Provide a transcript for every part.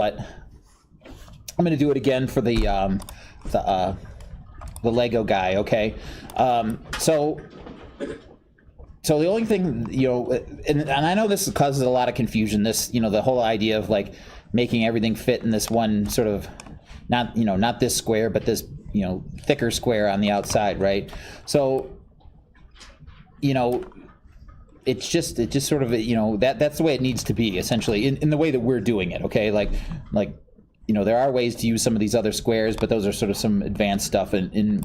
but I'm going to do it again for the Lego guy, okay? So the only thing, you know, and I know this causes a lot of confusion, this, you know, the whole idea of like making everything fit in this one sort of, not, you know, not this square, but this, you know, thicker square on the outside, right? So, you know, it just sort of, you know, that's the way it needs to be, essentially, in the way that we're doing it, okay? Like, you know, there are ways to use some of these other squares, but those are sort of some advanced stuff. In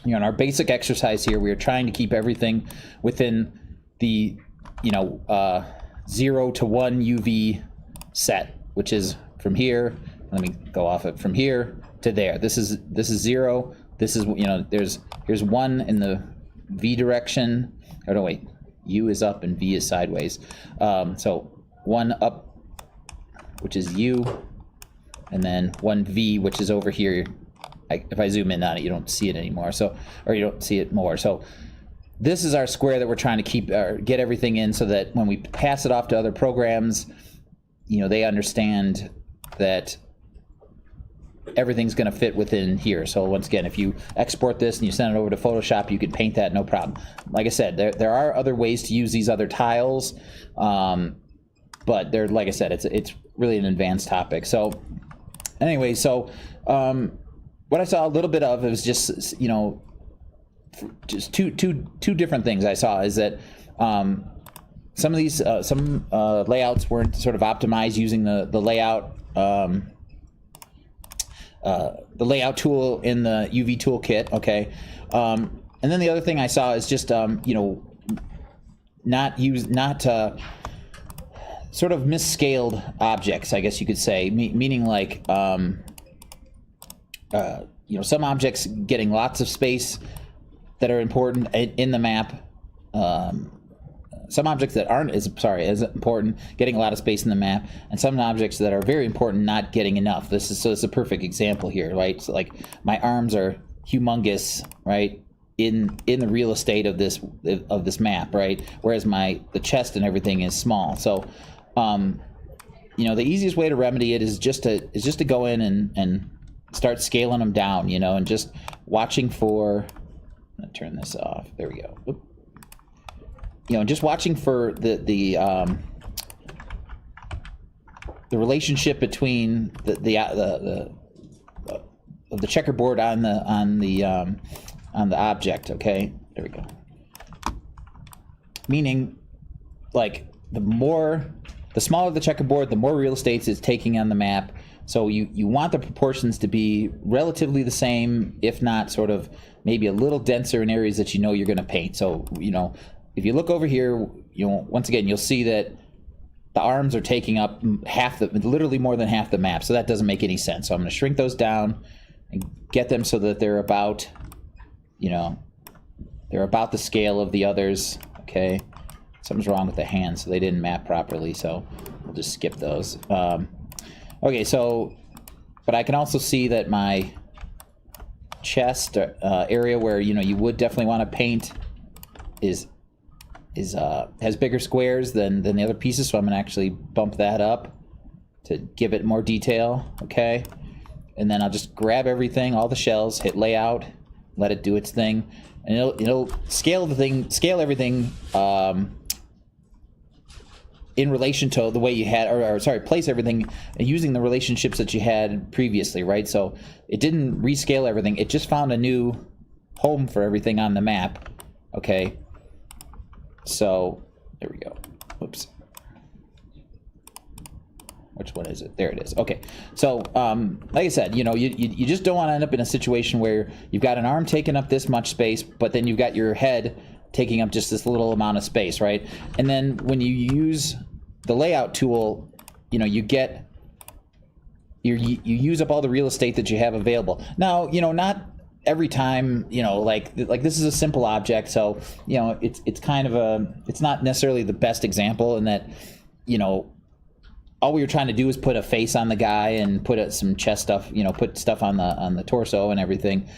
you know, in our basic exercise here, we are trying to keep everything within the, you know, 0 to 1 UV set, which is from here. Let me go off it from here to there. This is 0. This is, you know, here's 1 in the V direction. Oh no, wait. U is up and V is sideways. So 1 up, which is U, and then 1 V, which is over here. If I zoom in on it, you don't see it anymore. So, or you don't see it more. So this is our square that we're trying to keep, get everything in, so that when we pass it off to other programs, you know, they understand that everything's going to fit within here. So once again, if you export this and you send it over to Photoshop, you can paint that, no problem. Like I said, there are other ways to use these other tiles, but they're, like I said, it's really an advanced topic. So anyway, so what I saw a little bit of is just, you know, just two different things I saw is that some of these layouts weren't sort of optimized using the layout tool in the UV toolkit, okay? And then the other thing I saw is just, you know, not sort of misscaled objects, I guess you could say, meaning like, you know, some objects getting lots of space that are important in the map. Some objects that aren't as important, getting a lot of space in the map, and some objects that are very important not getting enough. This is a perfect example here, right? So like my arms are humongous, right, in the real estate of this map, right? Whereas the chest and everything is small. So, you know, the easiest way to remedy it is just to go in and start scaling them down, you know, and just watching for. I'm gonna turn this off. There we go. Oop. You know, just watching for the relationship between the checkerboard on the object. Okay, there we go. Meaning, like the smaller the checkerboard, the more real estate it's taking on the map. So you want the proportions to be relatively the same, if not sort of maybe a little denser in areas that you know you're going to paint. So, you know, if you look over here, you know, once again, you'll see that the arms are taking up literally more than half the map. So that doesn't make any sense. So I'm going to shrink those down and get them so that they're about, you know, they're about the scale of the others. Okay. Something's wrong with the hands, so they didn't map properly. So we'll just skip those. Okay, so, but I can also see that my chest area where, you know, you would definitely want to paint has bigger squares than the other pieces, so I'm going to actually bump that up to give it more detail, okay? And then I'll just grab everything, all the shells, hit layout, let it do its thing, and it'll scale everything in relation to the way you had, place everything using the relationships that you had previously, right? So it didn't rescale everything. It just found a new home for everything on the map, okay? So there we go. Whoops. Which one is it? There it is. Okay. So like I said, you know, you just don't want to end up in a situation where you've got an arm taking up this much space, but then you've got your head taking up just this little amount of space, right? And then when you use the layout tool, you know, you use up all the real estate that you have available. Now, you know, not every time, you know, like this is a simple object, so, you know, it's kind of it's not necessarily the best example in that, you know, all we were trying to do is put a face on the guy and put some chest stuff, you know, put stuff on the torso and everything.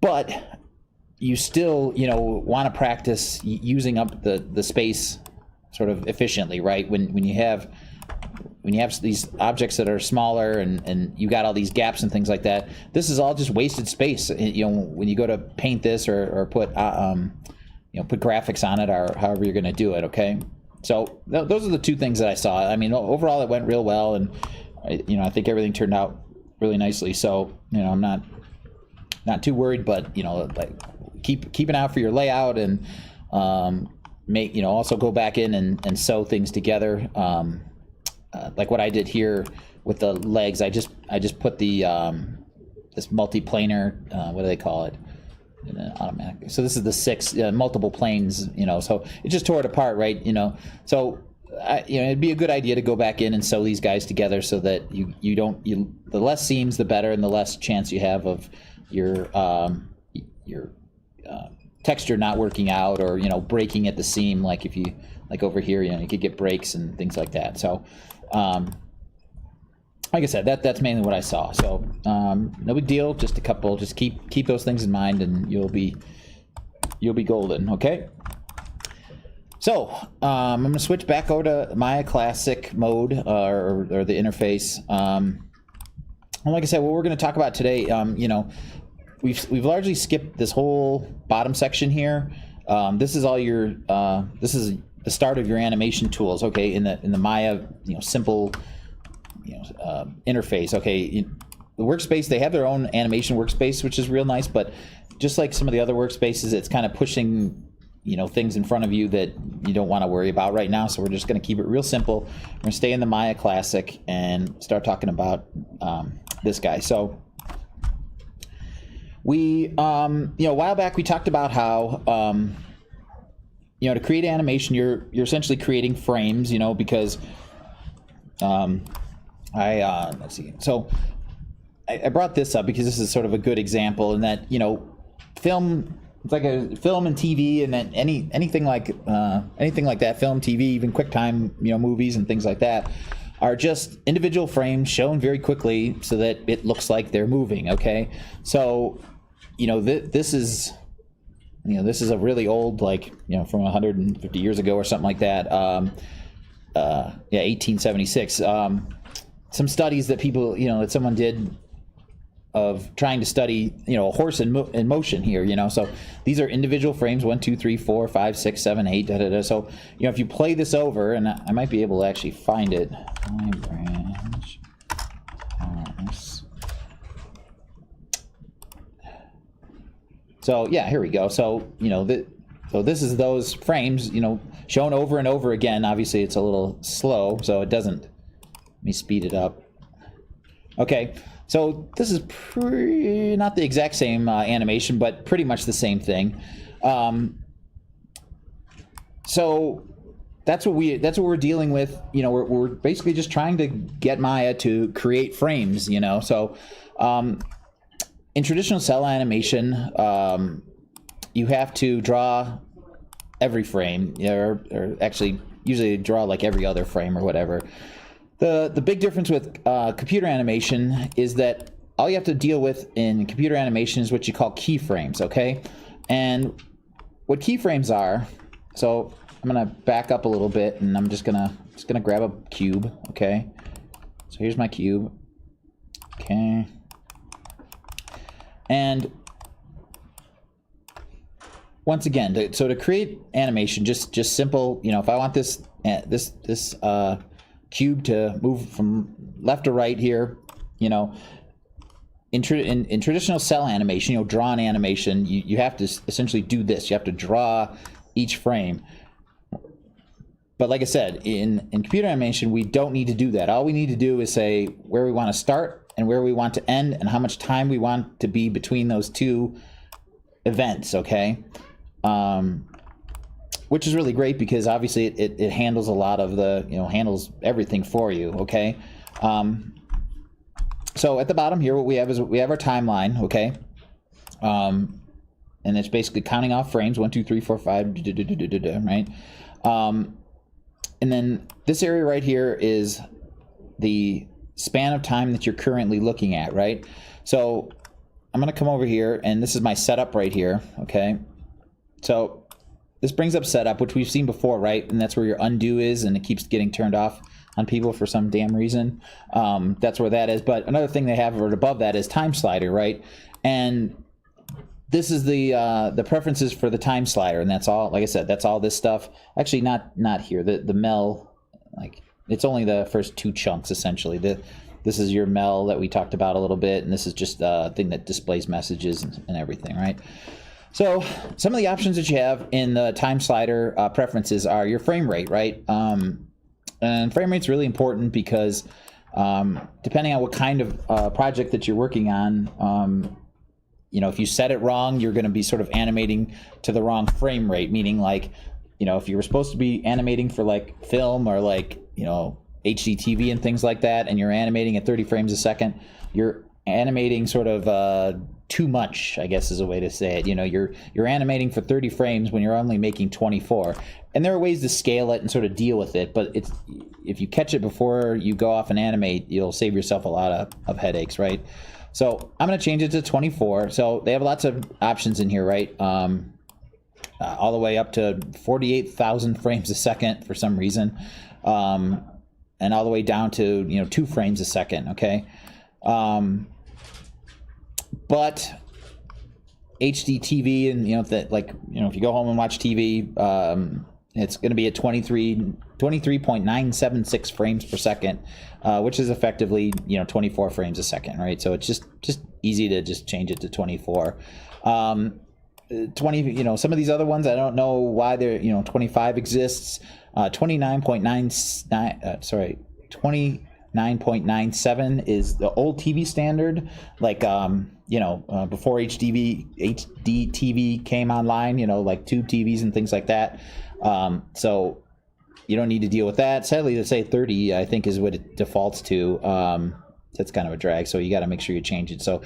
But you still, you know, want to practice using up the space sort of efficiently, right? When you have, when you have these objects that are smaller and you got all these gaps and things like that, this is all just wasted space. You know, when you go to paint this or put you know, put graphics on it or however you're going to do it. Okay, so those are the two things that I saw. I mean, overall it went real well, and you know, I think everything turned out really nicely. So you know, I'm not too worried, but you know, like keep an eye out for your layout and make, you know, also go back in and sew things together. Like what I did here with the legs, I just put the this multiplanar, what do they call it? Automatic. So this is the 6 multiple planes, you know. So it just tore it apart, right? You know, so you know, it'd be a good idea to go back in and sew these guys together so that you don't the less seams the better, and the less chance you have of your texture not working out, or you know, breaking at the seam. Like if you, like over here, you know, you could get breaks and things like that. So like I said, that's mainly what I saw. So no big deal, just a couple. Just keep those things in mind, and you'll be golden. Okay. So I'm going to switch back over to Maya Classic mode, or the interface. And like I said, what we're going to talk about today, you know, we've largely skipped this whole bottom section here. This is all your this is the start of your animation tools. Okay, in the Maya, you know, simple, you know, interface. Okay, the workspace, they have their own animation workspace, which is real nice. But just like some of the other workspaces, it's kind of pushing, you know, things in front of you that you don't want to worry about right now. So we're just going to keep it real simple. We're going to stay in the Maya Classic and start talking about this guy. So we, you know, a while back we talked about how, you know, to create animation, you're essentially creating frames, you know, because let's see. So I brought this up because this is sort of a good example in that, you know, film. It's like a film and TV, and then anything like that, film, TV, even QuickTime, you know, movies and things like that, are just individual frames shown very quickly so that it looks like they're moving. Okay, so you know, this is a really old, like, you know, from 150 years ago or something like that. Yeah, 1876. Some studies that people, you know, that someone did of trying to study, you know, a horse in motion here, you know. So these are individual frames, 1, 2, 3, 4, 5, 6, 7, 8, da, da, da. So, you know, if you play this over, and I might be able to actually find it. Branch. So yeah, here we go. So, you know, so this is those frames, you know, shown over and over again. Obviously it's a little slow, so it doesn't, let me speed it up. Okay. So this is not the exact same animation, but pretty much the same thing. So that's what we're dealing with. You know, we're basically just trying to get Maya to create frames. You know, so in traditional cell animation, you have to draw every frame, or actually usually draw like every other frame or whatever. The big difference with computer animation is that all you have to deal with in computer animation is what you call keyframes, okay? And what keyframes are, so I'm gonna back up a little bit, and I'm just gonna grab a cube, okay? So here's my cube, okay? And once again, to create animation, just simple, you know, if I want this cube to move from left to right here, you know, in traditional cell animation, you know, drawn animation, you have to essentially do this. You have to draw each frame. But like I said, in computer animation, we don't need to do that. All we need to do is say where we want to start and where we want to end, and how much time we want to be between those two events, okay? Which is really great because obviously it handles a lot of the, you know, handles everything for you, okay? So at the bottom here, what we have is we have our timeline, okay? And it's basically counting off frames, 1, 2, 3, 4, 5, right? And then this area right here is the span of time that you're currently looking at, right? So I'm gonna come over here, and this is my setup right here, okay? So this brings up setup, which we've seen before, right? And that's where your undo is, and it keeps getting turned off. on people for some damn reason. That's where that is. But another thing they have right above that is time slider, right? And this is the preferences for the time slider, and that's all. Like I said, that's all this stuff. Actually, not here. The mel, like, it's only the first two chunks essentially. This is your mel that we talked about a little bit, and this is just a thing that displays messages and everything, right? So some of the options that you have in the time slider preferences are your frame rate, right? And frame rate's really important because depending on what kind of project that you're working on, you know, if you set it wrong, you're going to be sort of animating to the wrong frame rate, meaning like, you know, if you were supposed to be animating for like film or like, you know, HD TV and things like that, and you're animating at 30 frames a second, you're animating sort of too much, I guess is a way to say it. You know, you're animating for 30 frames when you're only making 24. And there are ways to scale it and sort of deal with it, but it's, if you catch it before you go off and animate, you'll save yourself a lot of headaches, right? So I'm going to change it to 24. So they have lots of options in here, right? All the way up to 48,000 frames a second for some reason, and all the way down to, you know, 2 frames a second. Okay, but HD TV and, you know, that, like, you know, if you go home and watch TV, it's going to be at 23.976 frames per second, which is effectively, you know, 24 frames a second, right? So it's just easy to just change it to 24. 20, you know, some of these other ones, I don't know why they're, you know, 25 exists. 29.97 is the old TV standard, like, you know, before HD TV came online, you know, like tube TVs and things like that. So you don't need to deal with that. Sadly, to say 30, I think, is what it defaults to. That's kind of a drag, so you got to make sure you change it. So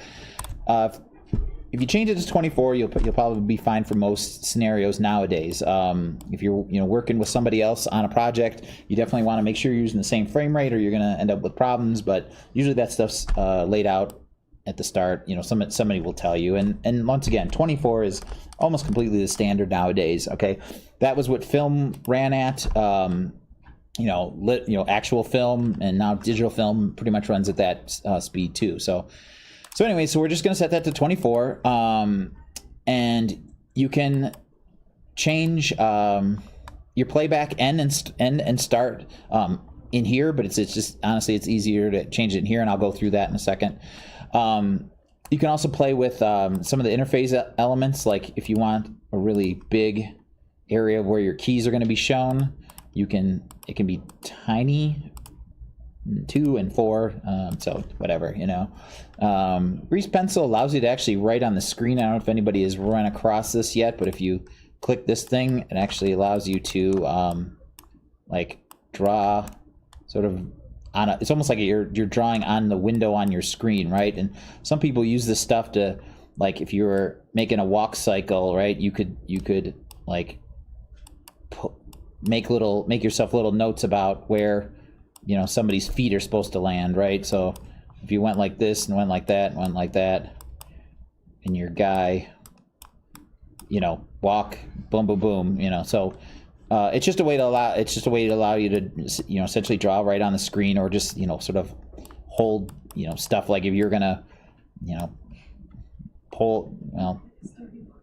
if you change it to 24, you'll probably be fine for most scenarios nowadays. If you're, you know, working with somebody else on a project, you definitely want to make sure you're using the same frame rate, or you're going to end up with problems. But usually that stuff's laid out at the start. You know, somebody will tell you. And once again, 24 is almost completely the standard nowadays. Okay, that was what film ran at. You know, actual film, and now digital film pretty much runs at that speed too. So anyway, so we're just going to set that to 24, and you can change your playback end and start in here, but it's just, honestly, it's easier to change it in here, and I'll go through that in a second. You can also play with some of the interface elements, like if you want a really big area where your keys are going to be shown, it can be tiny, 2 and 4, so whatever, you know. Grease pencil allows you to actually write on the screen. I don't know if anybody has run across this yet, but if you click this thing, it actually allows you to like draw sort of on a, it's almost like you're drawing on the window on your screen, right? And some people use this stuff to, like, if you were making a walk cycle, right, you could like make yourself little notes about where, you know, somebody's feet are supposed to land, right? So if you went like this and went like that and went like that, and your guy, you know, walk, boom, boom, boom, you know. So it's just a way to allow you to, you know, essentially draw right on the screen, or just, you know, sort of hold, you know, stuff like if you're gonna, you know, pull, well,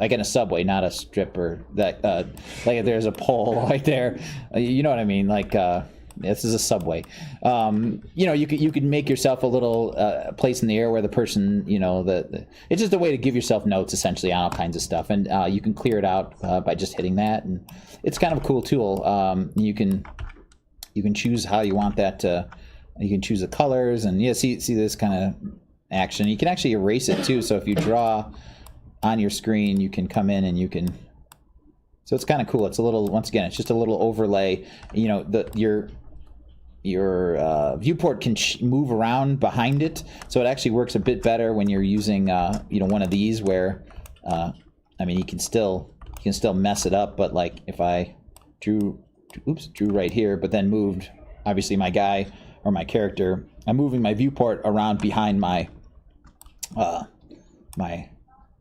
like in a subway, not a strip, or that, like if there's a pole right there, you know what I mean, like. This is a subway. You know, you could make yourself a little place in the air where the person, you know, it's just a way to give yourself notes essentially on all kinds of stuff, and you can clear it out by just hitting that, and it's kind of a cool tool. You can choose how you want that to. You can choose the colors, and yeah, see this kind of action. You can actually erase it too. So if you draw on your screen, you can come in and you can. So it's kind of cool. It's a little, once again, it's just a little overlay. You know, your viewport can move around behind it, so it actually works a bit better when you're using you know, one of these where I mean, you can still mess it up, but like if I drew right here, but then moved, obviously, my guy or my character, I'm moving my viewport around behind my my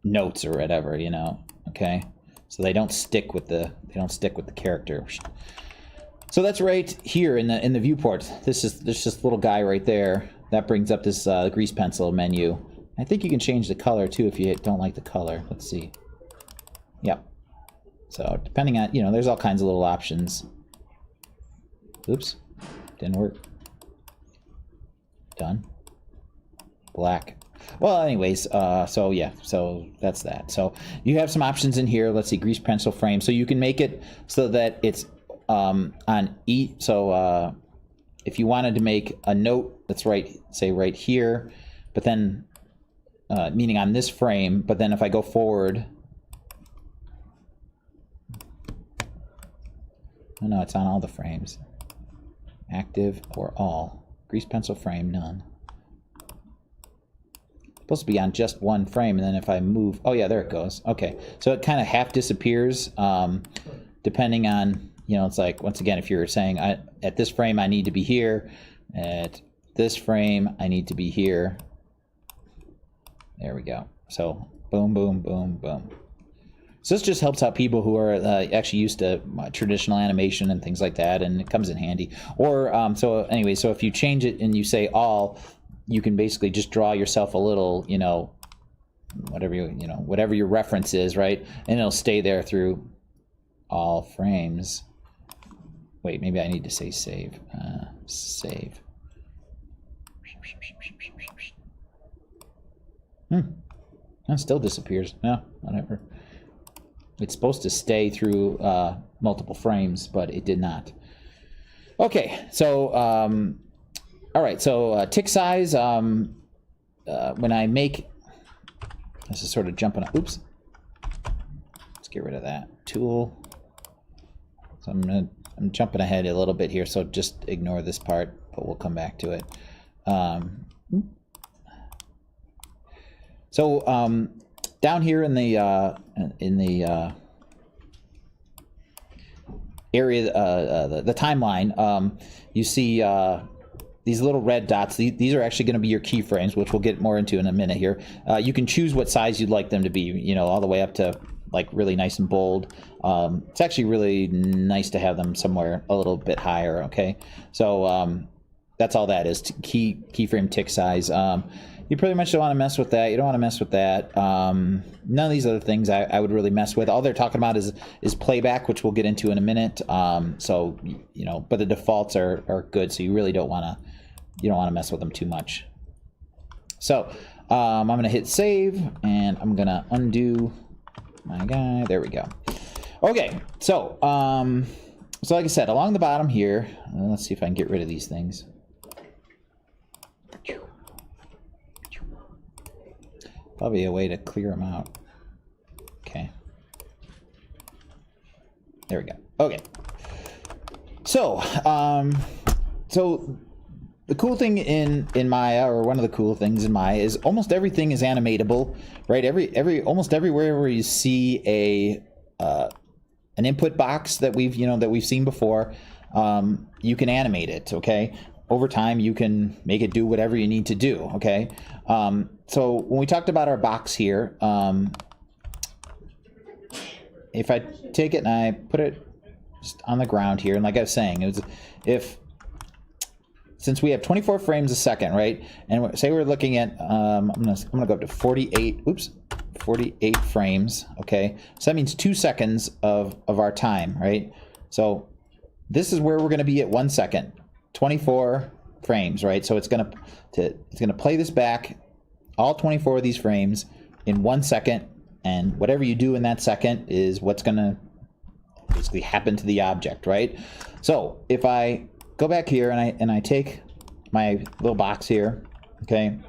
notes or whatever, you know. Okay, so they don't stick with the character. So that's right here in the viewport. This is this little guy right there. That brings up this grease pencil menu. I think you can change the color too if you don't like the color. Let's see. Yep. So depending on, you know, there's all kinds of little options. Oops, didn't work. Done. Black. Well, anyways, so yeah, so that's that. So you have some options in here. Let's see, grease pencil frame. So you can make it so that it's on E. So if you wanted to make a note that's right, say right here, but then meaning on this frame, but then if I go forward, oh no, it's on all the frames. Active or all. Grease pencil frame, none. Supposed to be on just one frame, and then if I move, oh yeah, there it goes. Okay, so it kind of half disappears depending on, you know, it's like, once again, if you're saying at this frame I need to be here, at this frame I need to be here. There we go. So boom, boom, boom, boom. So this just helps out people who are actually used to traditional animation and things like that, and it comes in handy. Or so anyway, so if you change it and you say all, you can basically just draw yourself a little, you know, whatever whatever your reference is, right? And it'll stay there through all frames. Wait, maybe I need to say save. Save. That still disappears. No, whatever. It's supposed to stay through multiple frames, but it did not. Okay, so all right, so tick size. When I make, this is sort of jumping. Oops. Let's get rid of that tool. So I'm jumping ahead a little bit here, so just ignore this part, but we'll come back to it. Down here in the area, the timeline, you see these little red dots. These are actually going to be your keyframes, which we'll get more into in a minute here. You can choose what size you'd like them to be, you know, all the way up to like really nice and bold. It's actually really nice to have them somewhere a little bit higher. Okay, so that's all that is. Keyframe tick size. You pretty much don't want to mess with that. You don't want to mess with that. None of these other things I would really mess with. All they're talking about is playback, which we'll get into in a minute. So you know, but the defaults are good. So you really don't want to mess with them too much. So I'm gonna hit save, and I'm gonna undo my guy. There we go. Okay, so so like I said, along the bottom here, let's see if I can get rid of these things. Probably a way to clear them out. Okay. There we go. Okay. So, so the cool thing in Maya, or one of the cool things in Maya, is almost everything is animatable, right? Almost everywhere where you see an input box that we've seen before, you can animate it. Okay. Over time, you can make it do whatever you need to do, okay? So when we talked about our box here, if I take it and I put it just on the ground here, and like I was saying, since we have 24 frames a second, right? And say we're looking at, I'm gonna go up to 48 frames, okay? So that means 2 seconds of our time, right? So this is where we're gonna be at 1 second. 24 frames, right? So it's gonna play this back, all 24 of these frames in 1 second, and whatever you do in that second is what's gonna basically happen to the object, right? So if I go back here and I take my little box here, okay,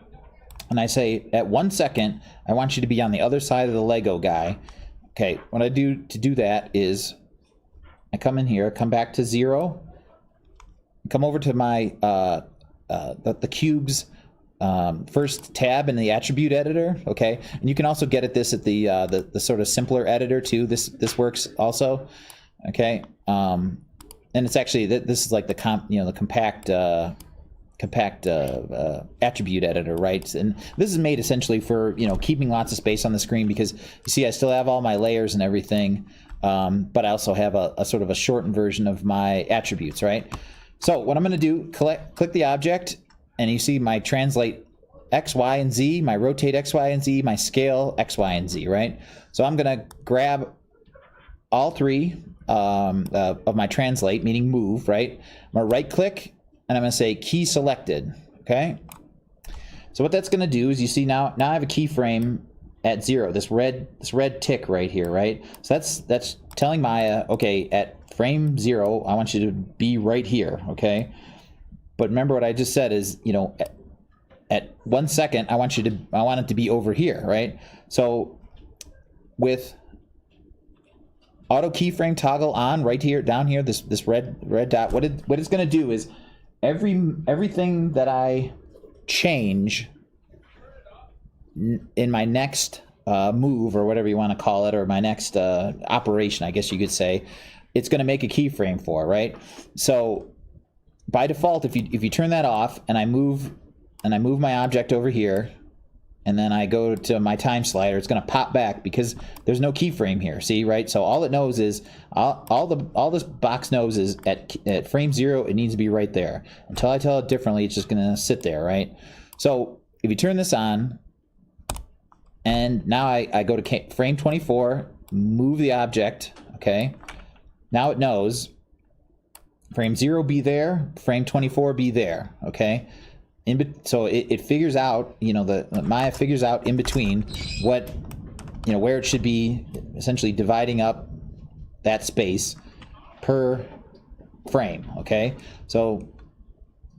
and I say at 1 second I want you to be on the other side of the Lego guy. Okay, what I do to do that is I come in here, come back to 0. Come over to my the cubes first tab in the attribute editor, okay? And you can also get at this at the sort of simpler editor too. This works also, okay? And it's actually this is like the compact attribute editor, right? And this is made essentially for keeping lots of space on the screen, because you see I still have all my layers and everything. but I also have a sort of a shortened version of my attributes, right? So what I'm going to do, click the object, and you see my translate X, Y, and Z, my rotate X, Y, and Z, my scale X, Y, and Z, right? So I'm going to grab all three of my translate, meaning move, right? I'm going to right click, and I'm going to say key selected, okay? So what that's going to do is, you see now I have a keyframe at 0, this red tick right here, right? So that's telling Maya, okay, at frame 0, I want you to be right here, okay? But remember what I just said is, you know, at 1 second, I want it to be over here, right? So with auto keyframe toggle on right here, down here, this red dot, what it's going to do is everything that I change in my next move, or whatever you want to call it, or my next operation, I guess you could say, it's going to make a keyframe for, right? So by default, if you turn that off, and I move my object over here, and then I go to my time slider, it's going to pop back because there's no keyframe here. See, right? So all it knows is all this box knows is at frame 0, it needs to be right there. Until I tell it differently, it's just going to sit there, right? So if you turn this on, and now I go to frame 24, move the object, okay? Now it knows frame 0 be there, frame 24 be there, okay? So it figures out, you know, Maya figures out in between what, you know, where it should be, essentially dividing up that space per frame, okay? So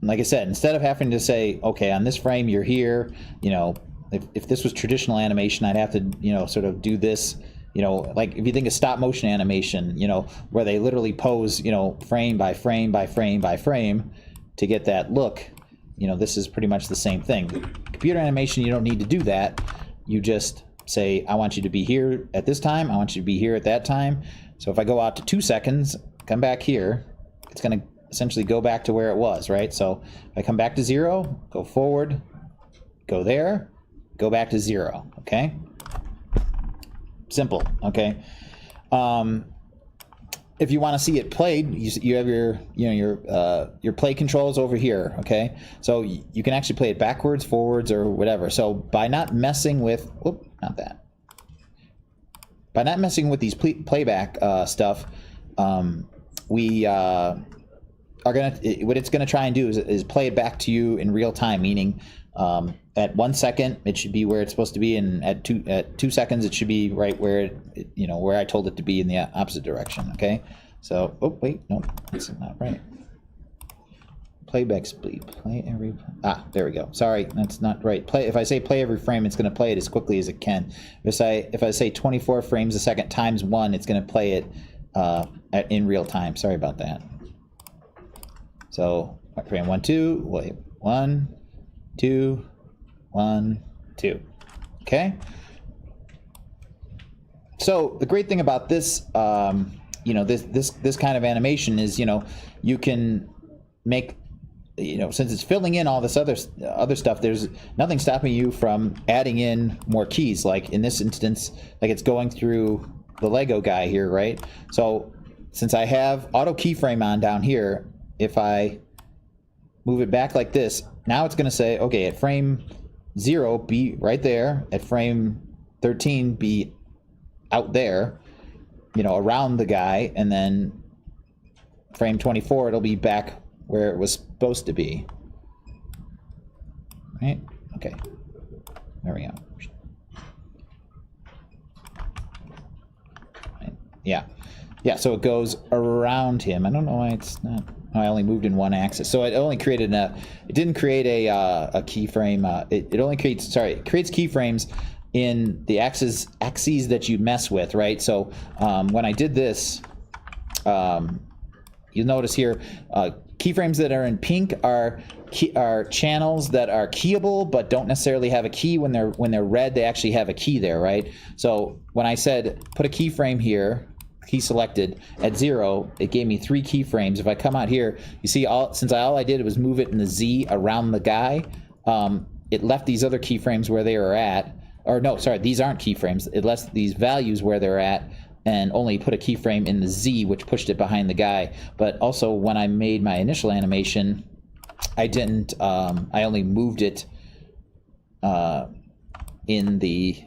like I said, instead of having to say, okay, on this frame you're here, you know, if this was traditional animation, I'd have to, you know, sort of do this, you know, like if you think of stop motion animation, you know, where they literally pose, you know, frame by frame by frame by frame to get that look, you know, this is pretty much the same thing. Computer animation, you don't need to do that. You just say, I want you to be here at this time, I want you to be here at that time. So if I go out to 2 seconds, come back here, it's going to essentially go back to where it was, right? So if I come back to 0, go forward, go there, go back to 0, okay? Simple, okay? If you want to see it played, you have your play controls over here, okay? So you can actually play it backwards, forwards, or whatever. So by not messing with, by not messing with these playback stuff, we are gonna, what it's gonna try and do is play it back to you in real time, meaning at 1 second it should be where it's supposed to be, and at 2 seconds it should be right where it, you know, where I told it to be in the opposite direction. Okay, so that's not right. Playback speed, play every, there we go. Sorry, that's not right. If I say play every frame, it's going to play it as quickly as it can. If I say 24 frames a second times 1, it's going to play it in real time. Sorry about that. So frame 1, 2, wait, 1, 2, 1, 2. Okay. So the great thing about this, you know, this kind of animation is, you know, you can make, you know, since it's filling in all this other stuff, there's nothing stopping you from adding in more keys. Like in this instance, like it's going through the Lego guy here, right? So since I have auto keyframe on down here, if I move it back like this, now it's going to say, okay, at frame 0, be right there. At frame 13, be out there, you know, around the guy, and then frame 24, it'll be back where it was supposed to be. Right? Okay. There we go. Yeah. Yeah, so it goes around him. I don't know why it's not. I only moved in one axis. So it only created it didn't create a keyframe. It only creates, it creates keyframes in the axes that you mess with, right? So when I did this, you'll notice here, keyframes that are in pink are channels that are keyable but don't necessarily have a key. When they're red, they actually have a key there, right? So when I said put a keyframe here, key selected at 0, it gave me 3 keyframes. If I come out here, you see, since all I did was move it in the Z around the guy, it left these other keyframes where they were at. Or no, sorry, these aren't keyframes. It left these values where they're at and only put a keyframe in the Z, which pushed it behind the guy. But also when I made my initial animation, I didn't, I only moved it in the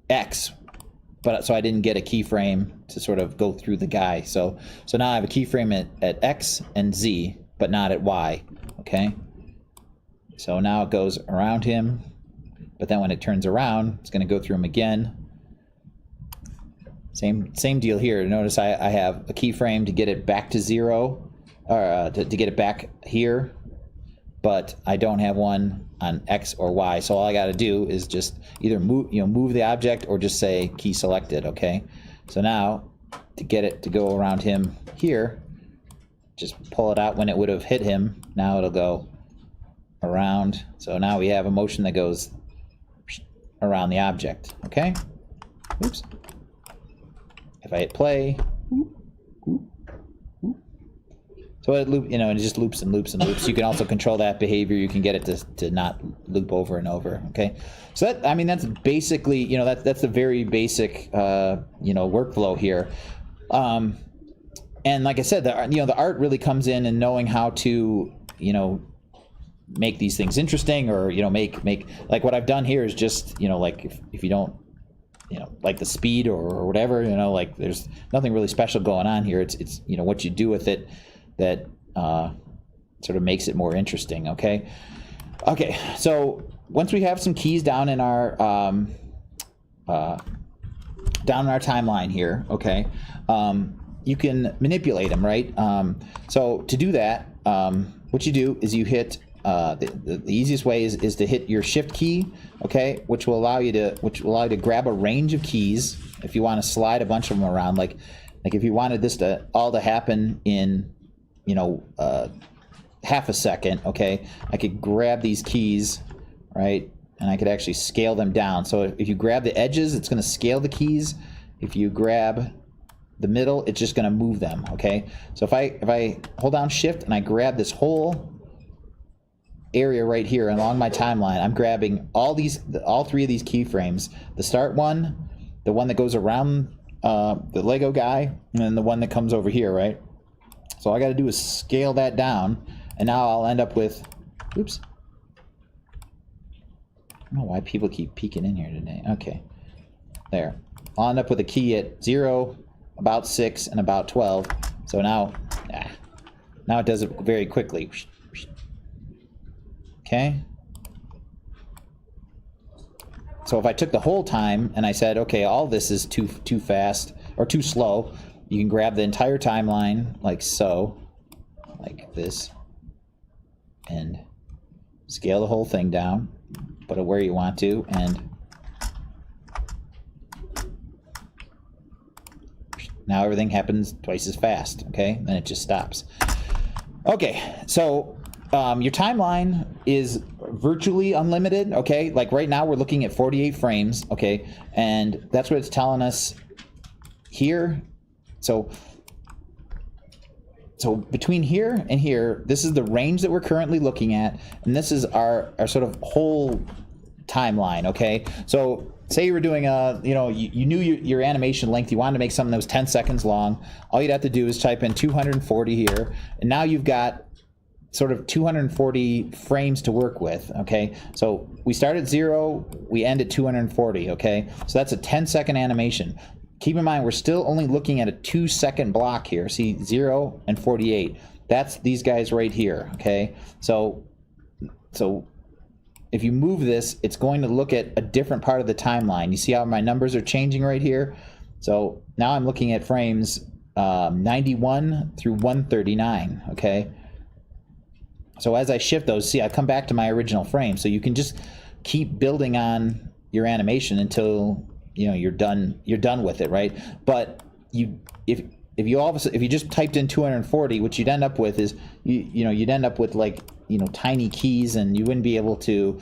X, but so I didn't get a keyframe to sort of go through the guy. So now I have a keyframe at X and Z, but not at Y, okay? So now it goes around him, but then when it turns around, it's gonna go through him again. Same deal here. Notice I have a keyframe to get it back to 0, or to get it back here, but I don't have one on X or Y. So all I got to do is just either move the object or just say key selected. Okay. So now to get it to go around him here, just pull it out when it would have hit him. Now it'll go around. So now we have a motion that goes around the object. Okay. Oops. If I hit play, so it it just loops and loops and loops. You can also control that behavior. You can get it to not loop over and over. Okay, so that, I mean, that's basically, that's a very basic workflow here. And like I said, the art really comes in and knowing how to make these things interesting, or make like what I've done here is just like if you don't like the speed or whatever, like there's nothing really special going on here. It's what you do with it that sort of makes it more interesting. Okay. So once we have some keys down in our timeline here, okay, you can manipulate them, right? So to do that, what you do is you hit the easiest way is to hit your shift key, okay, which will allow you to grab a range of keys if you want to slide a bunch of them around. Like if you wanted this all to happen in half a second, okay, I could grab these keys, right, and I could actually scale them down. So if you grab the edges, it's going to scale the keys. If you grab the middle, it's just going to move them. Okay, so if I hold down shift and I grab this whole area right here along my timeline, I'm grabbing all 3 of these keyframes: the start one, the one that goes around the Lego guy, and then the one that comes over here, right? So all I got to do is scale that down, and now I'll end up with, oops, I don't know why people keep peeking in here today. Okay, there. I'll end up with a key at 0, about 6, and about 12. So now it does it very quickly. Okay. So if I took the whole time and I said, okay, all this is too fast or too slow, you can grab the entire timeline like so, like this, and scale the whole thing down, put it where you want to, and now everything happens twice as fast. Okay, then it just stops. Okay, so your timeline is virtually unlimited. Okay, like right now we're looking at 48 frames. Okay, and that's what it's telling us here. So between here and here, this is the range that we're currently looking at, and this is our sort of whole timeline. Okay, so say you were doing you knew your animation length, you wanted to make something that was 10 seconds long. All you'd have to do is type in 240 here, and now you've got sort of 240 frames to work with. Okay, so we start at 0, we end at 240. Okay, so that's a 10-second animation. Keep in mind, we're still only looking at a 2-second block here. See, 0 and 48. That's these guys right here. Okay, so if you move this, it's going to look at a different part of the timeline. You see how my numbers are changing right here? So now I'm looking at frames 91 through 139. Okay, so as I shift those, see, I come back to my original frame. So you can just keep building on your animation until you're done with it, right? But if you just typed in 240, what you'd end up with is you'd end up with like tiny keys, and you wouldn't be able to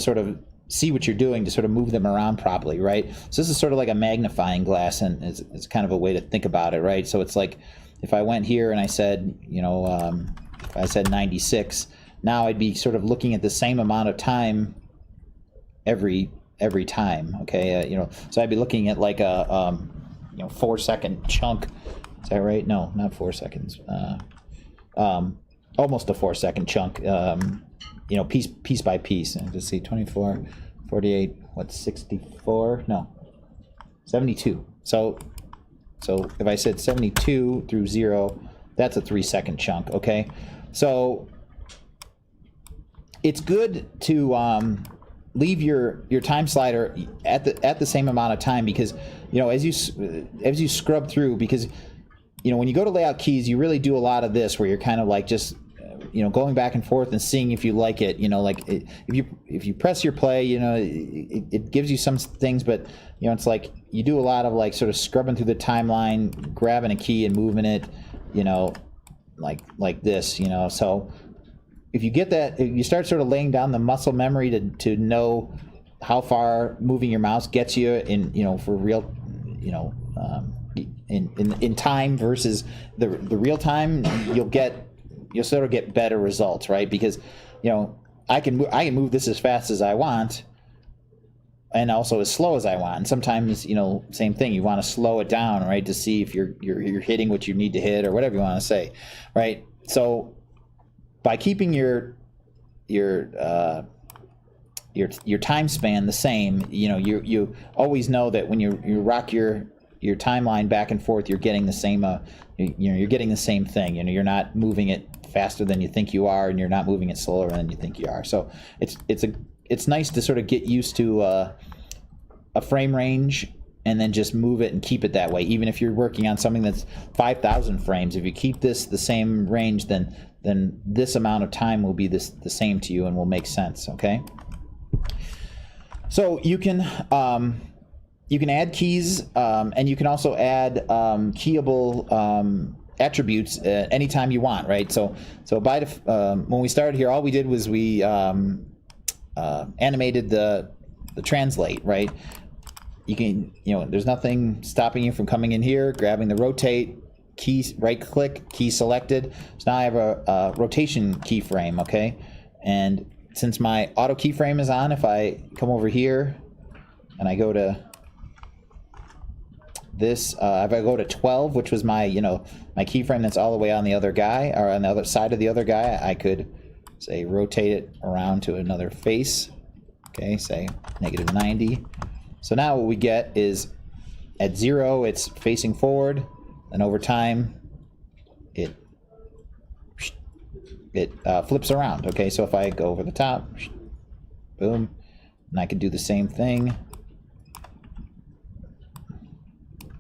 sort of see what you're doing to sort of move them around properly, right? So this is sort of like a magnifying glass, and it's kind of a way to think about it, right? So it's like if I went here and I said if I said 96, now I'd be sort of looking at the same amount of time every every time. Okay, you know, so I'd be looking at like a you know, 4-second chunk. Is that right? No, not 4 seconds. Almost a 4-second chunk. You know, piece by piece. And just see 24, 48. What's 64? No, 72. So if I said 72 through 0, that's a 3-second chunk. Okay, so it's good to leave your time slider at the same amount of time, because you know, as you scrub through, because you know, when you go to layout keys, you really do a lot of this where you're kind of like just you know, going back and forth and seeing if you like it. You know, like if you press your play, you know, it gives you some things, but you know, it's like you do a lot of like sort of scrubbing through the timeline, grabbing a key and moving it, you know, like this, you know. So if you get that, if you start sort of laying down the muscle memory to know how far moving your mouse gets you in, you know, for real, you know, in time versus the real time, you'll sort of get better results, right? Because you know, I can move this as fast as I want, and also as slow as I want. And sometimes, you know, same thing, you want to slow it down, right, to see if you're hitting what you need to hit or whatever you want to say, right? So by keeping your time span the same, you know, you always know that when you rock your timeline back and forth, you're getting the same you know, you're getting the same thing. You know, you're not moving it faster than you think you are, and you're not moving it slower than you think you are. So it's nice to sort of get used to a frame range and then just move it and keep it that way. Even if you're working on something that's 5,000 frames, if you keep this the same range, then this amount of time will be the same to you and will make sense. Okay. So you can add keys, and you can also add keyable attributes anytime you want, right? So by when we started here, all we did was we animated the translate, right? You can, you know, there's nothing stopping you from coming in here, grabbing the rotate key, right click, key selected. So now I have a rotation keyframe, okay? And since my auto keyframe is on, if I come over here and I go to this, if I go to 12, which was my, you know, my keyframe that's all the way on the other guy, or on the other side of the other guy, I could say rotate it around to another face. Okay, say -90. So now what we get is at 0, it's facing forward, and over time, it flips around. Okay, so if I go over the top, boom, and I can do the same thing.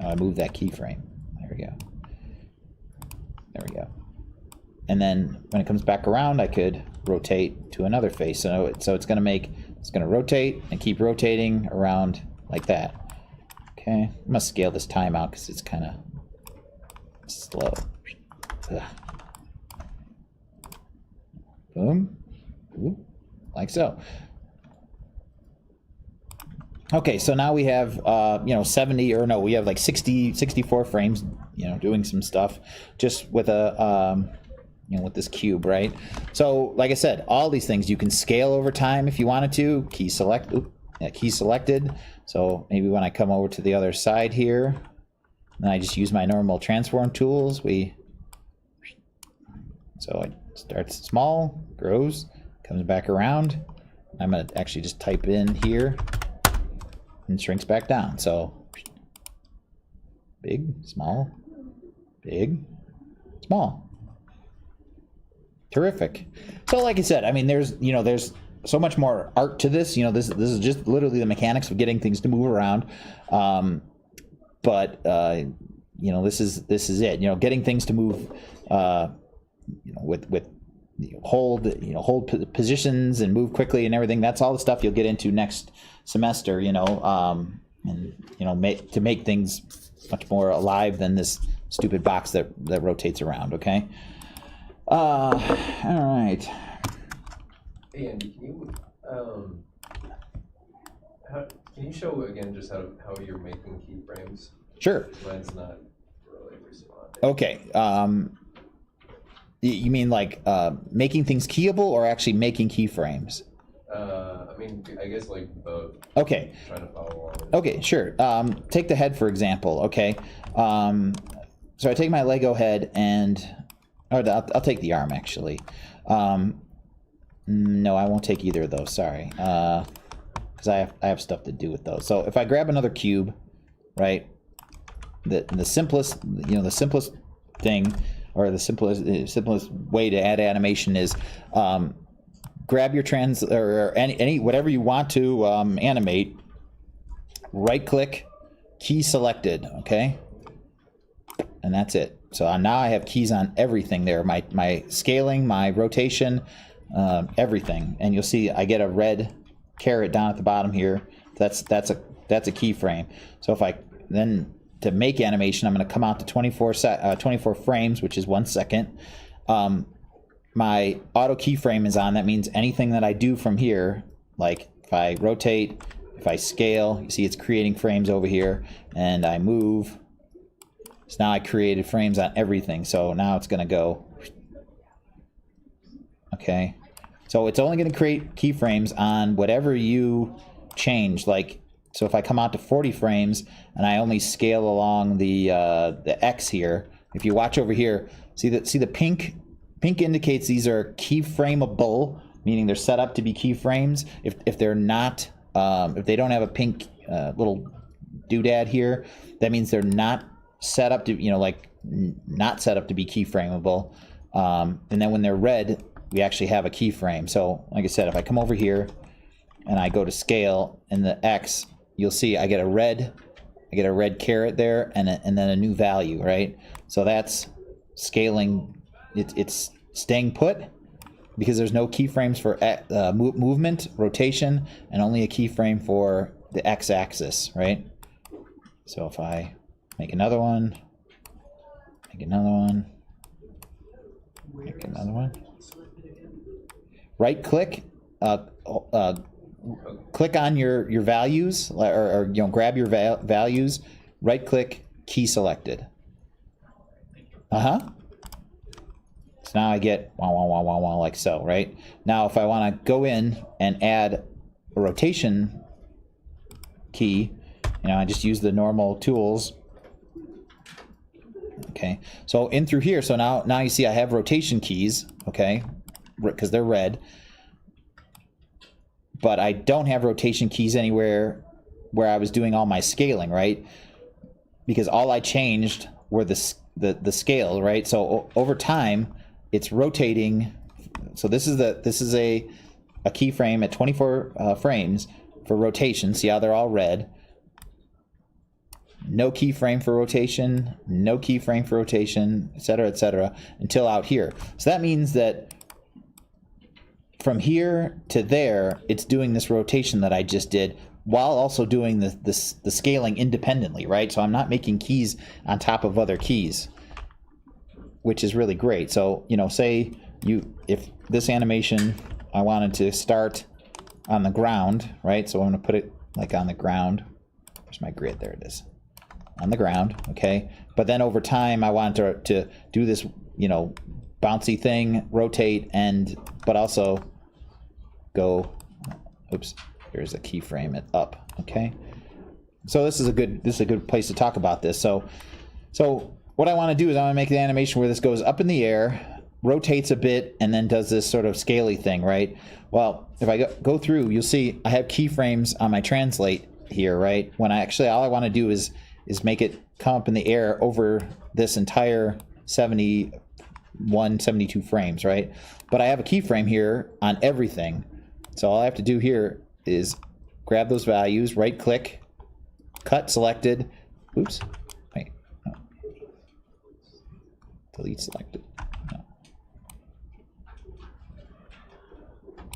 I move that keyframe. There we go. There we go. And then when it comes back around, I could rotate to another face. So it's going to rotate and keep rotating around like that. Okay, I must scale this time out because it's kind of slow. Ugh. Boom. Ooh, like so. Okay, so now we have, you know, 70, or no, we have like 64 frames, you know, doing some stuff just with a, you know, with this cube, right? So, like I said, all these things you can scale over time if you wanted to. Key selected. So maybe when I come over to the other side here, then I just use my normal transform tools. So it starts small, grows, comes back around. I'm gonna actually just type in here. And shrinks back down. So big, small, big, small. Terrific. So like I said, I mean, there's so much more art to this. You know, this is just literally the mechanics of getting things to move around. But you know, this is it. You know, getting things to move. You know, with hold positions and move quickly and everything. That's all the stuff you'll get into next semester, you know, and you know, to make things much more alive than this stupid box that rotates around. Okay. All right. Hey Andy, can you show again just how you're making keyframes? Sure. Mine's not really responding. Okay. You mean like making things keyable or actually making keyframes? I'm mean, I guess like both. Okay. Trying to follow along. Okay, sure. Take the head, for example, okay? So I take my Lego head and, or I'll take the arm, actually. No, I won't take either of those, sorry. Because I have stuff to do with those. So if I grab another cube, right, the simplest, you know, the simplest thing, or the simplest way to add animation is grab your or any whatever you want to animate, right click, key selected, okay, and that's it. So now I have keys on everything there, my scaling, my rotation, everything, and you'll see I get a red caret down at the bottom here. That's a keyframe. So if I then, to make animation, I'm going to come out to 24 frames, which is 1 second. My auto keyframe is on. That means anything that I do from here, like if I rotate, if I scale, you see it's creating frames over here, and I move. So now I created frames on everything. So now it's going to go. Okay. So it's only going to create keyframes on whatever you change. Like, so if I come out to 40 frames and I only scale along the X here, if you watch over here, see the pink indicates these are keyframeable, meaning they're set up to be keyframes. If they're not, if they don't have a pink little doodad here, that means they're not set up to, you know, like not set up to be keyframeable. And then when they're red, we actually have a keyframe. So like I said, if I come over here and I go to scale in the X, you'll see I get a red caret there and then a new value, right? So that's scaling. It's staying put because there's no keyframes for movement, rotation, and only a keyframe for the X-axis, right? So if I make another one, make another one, make another one. Right click, click on your values, or you know, grab your values, right click, key selected. So now I get wah, wah, wah, wah, wah, like so, right? Now if I want to go in and add a rotation key, you know, I just use the normal tools. Okay, so in through here, so now you see I have rotation keys, okay, because they're red, but I don't have rotation keys anywhere where I was doing all my scaling, right? Because all I changed were the scale, right? So over time, it's rotating. So this is a keyframe at 24 frames for rotation. See how they're all red? No keyframe for rotation, no keyframe for rotation, etc., until out here. So that means that from here to there, it's doing this rotation that I just did while also doing the scaling independently, right? So I'm not making keys on top of other keys, which is really great. So, you know, say if this animation, I wanted to start on the ground, right? So I'm going to put it like on the ground. Where's my grid? There it is. On the ground, okay? But then over time, I want to do this, you know, bouncy thing, rotate, but also go, oops, here's a keyframe it up, okay? So this is a good place to talk about this. So what I want to do is I want to make the animation where this goes up in the air, rotates a bit, and then does this sort of scaly thing, right? Well, if I go through, you'll see I have keyframes on my translate here, right? When all I want to do is make it come up in the air over this entire 71, 72 frames, right? But I have a keyframe here on everything. So all I have to do here is grab those values, right click, cut selected, oops, wait, no. Delete selected, no.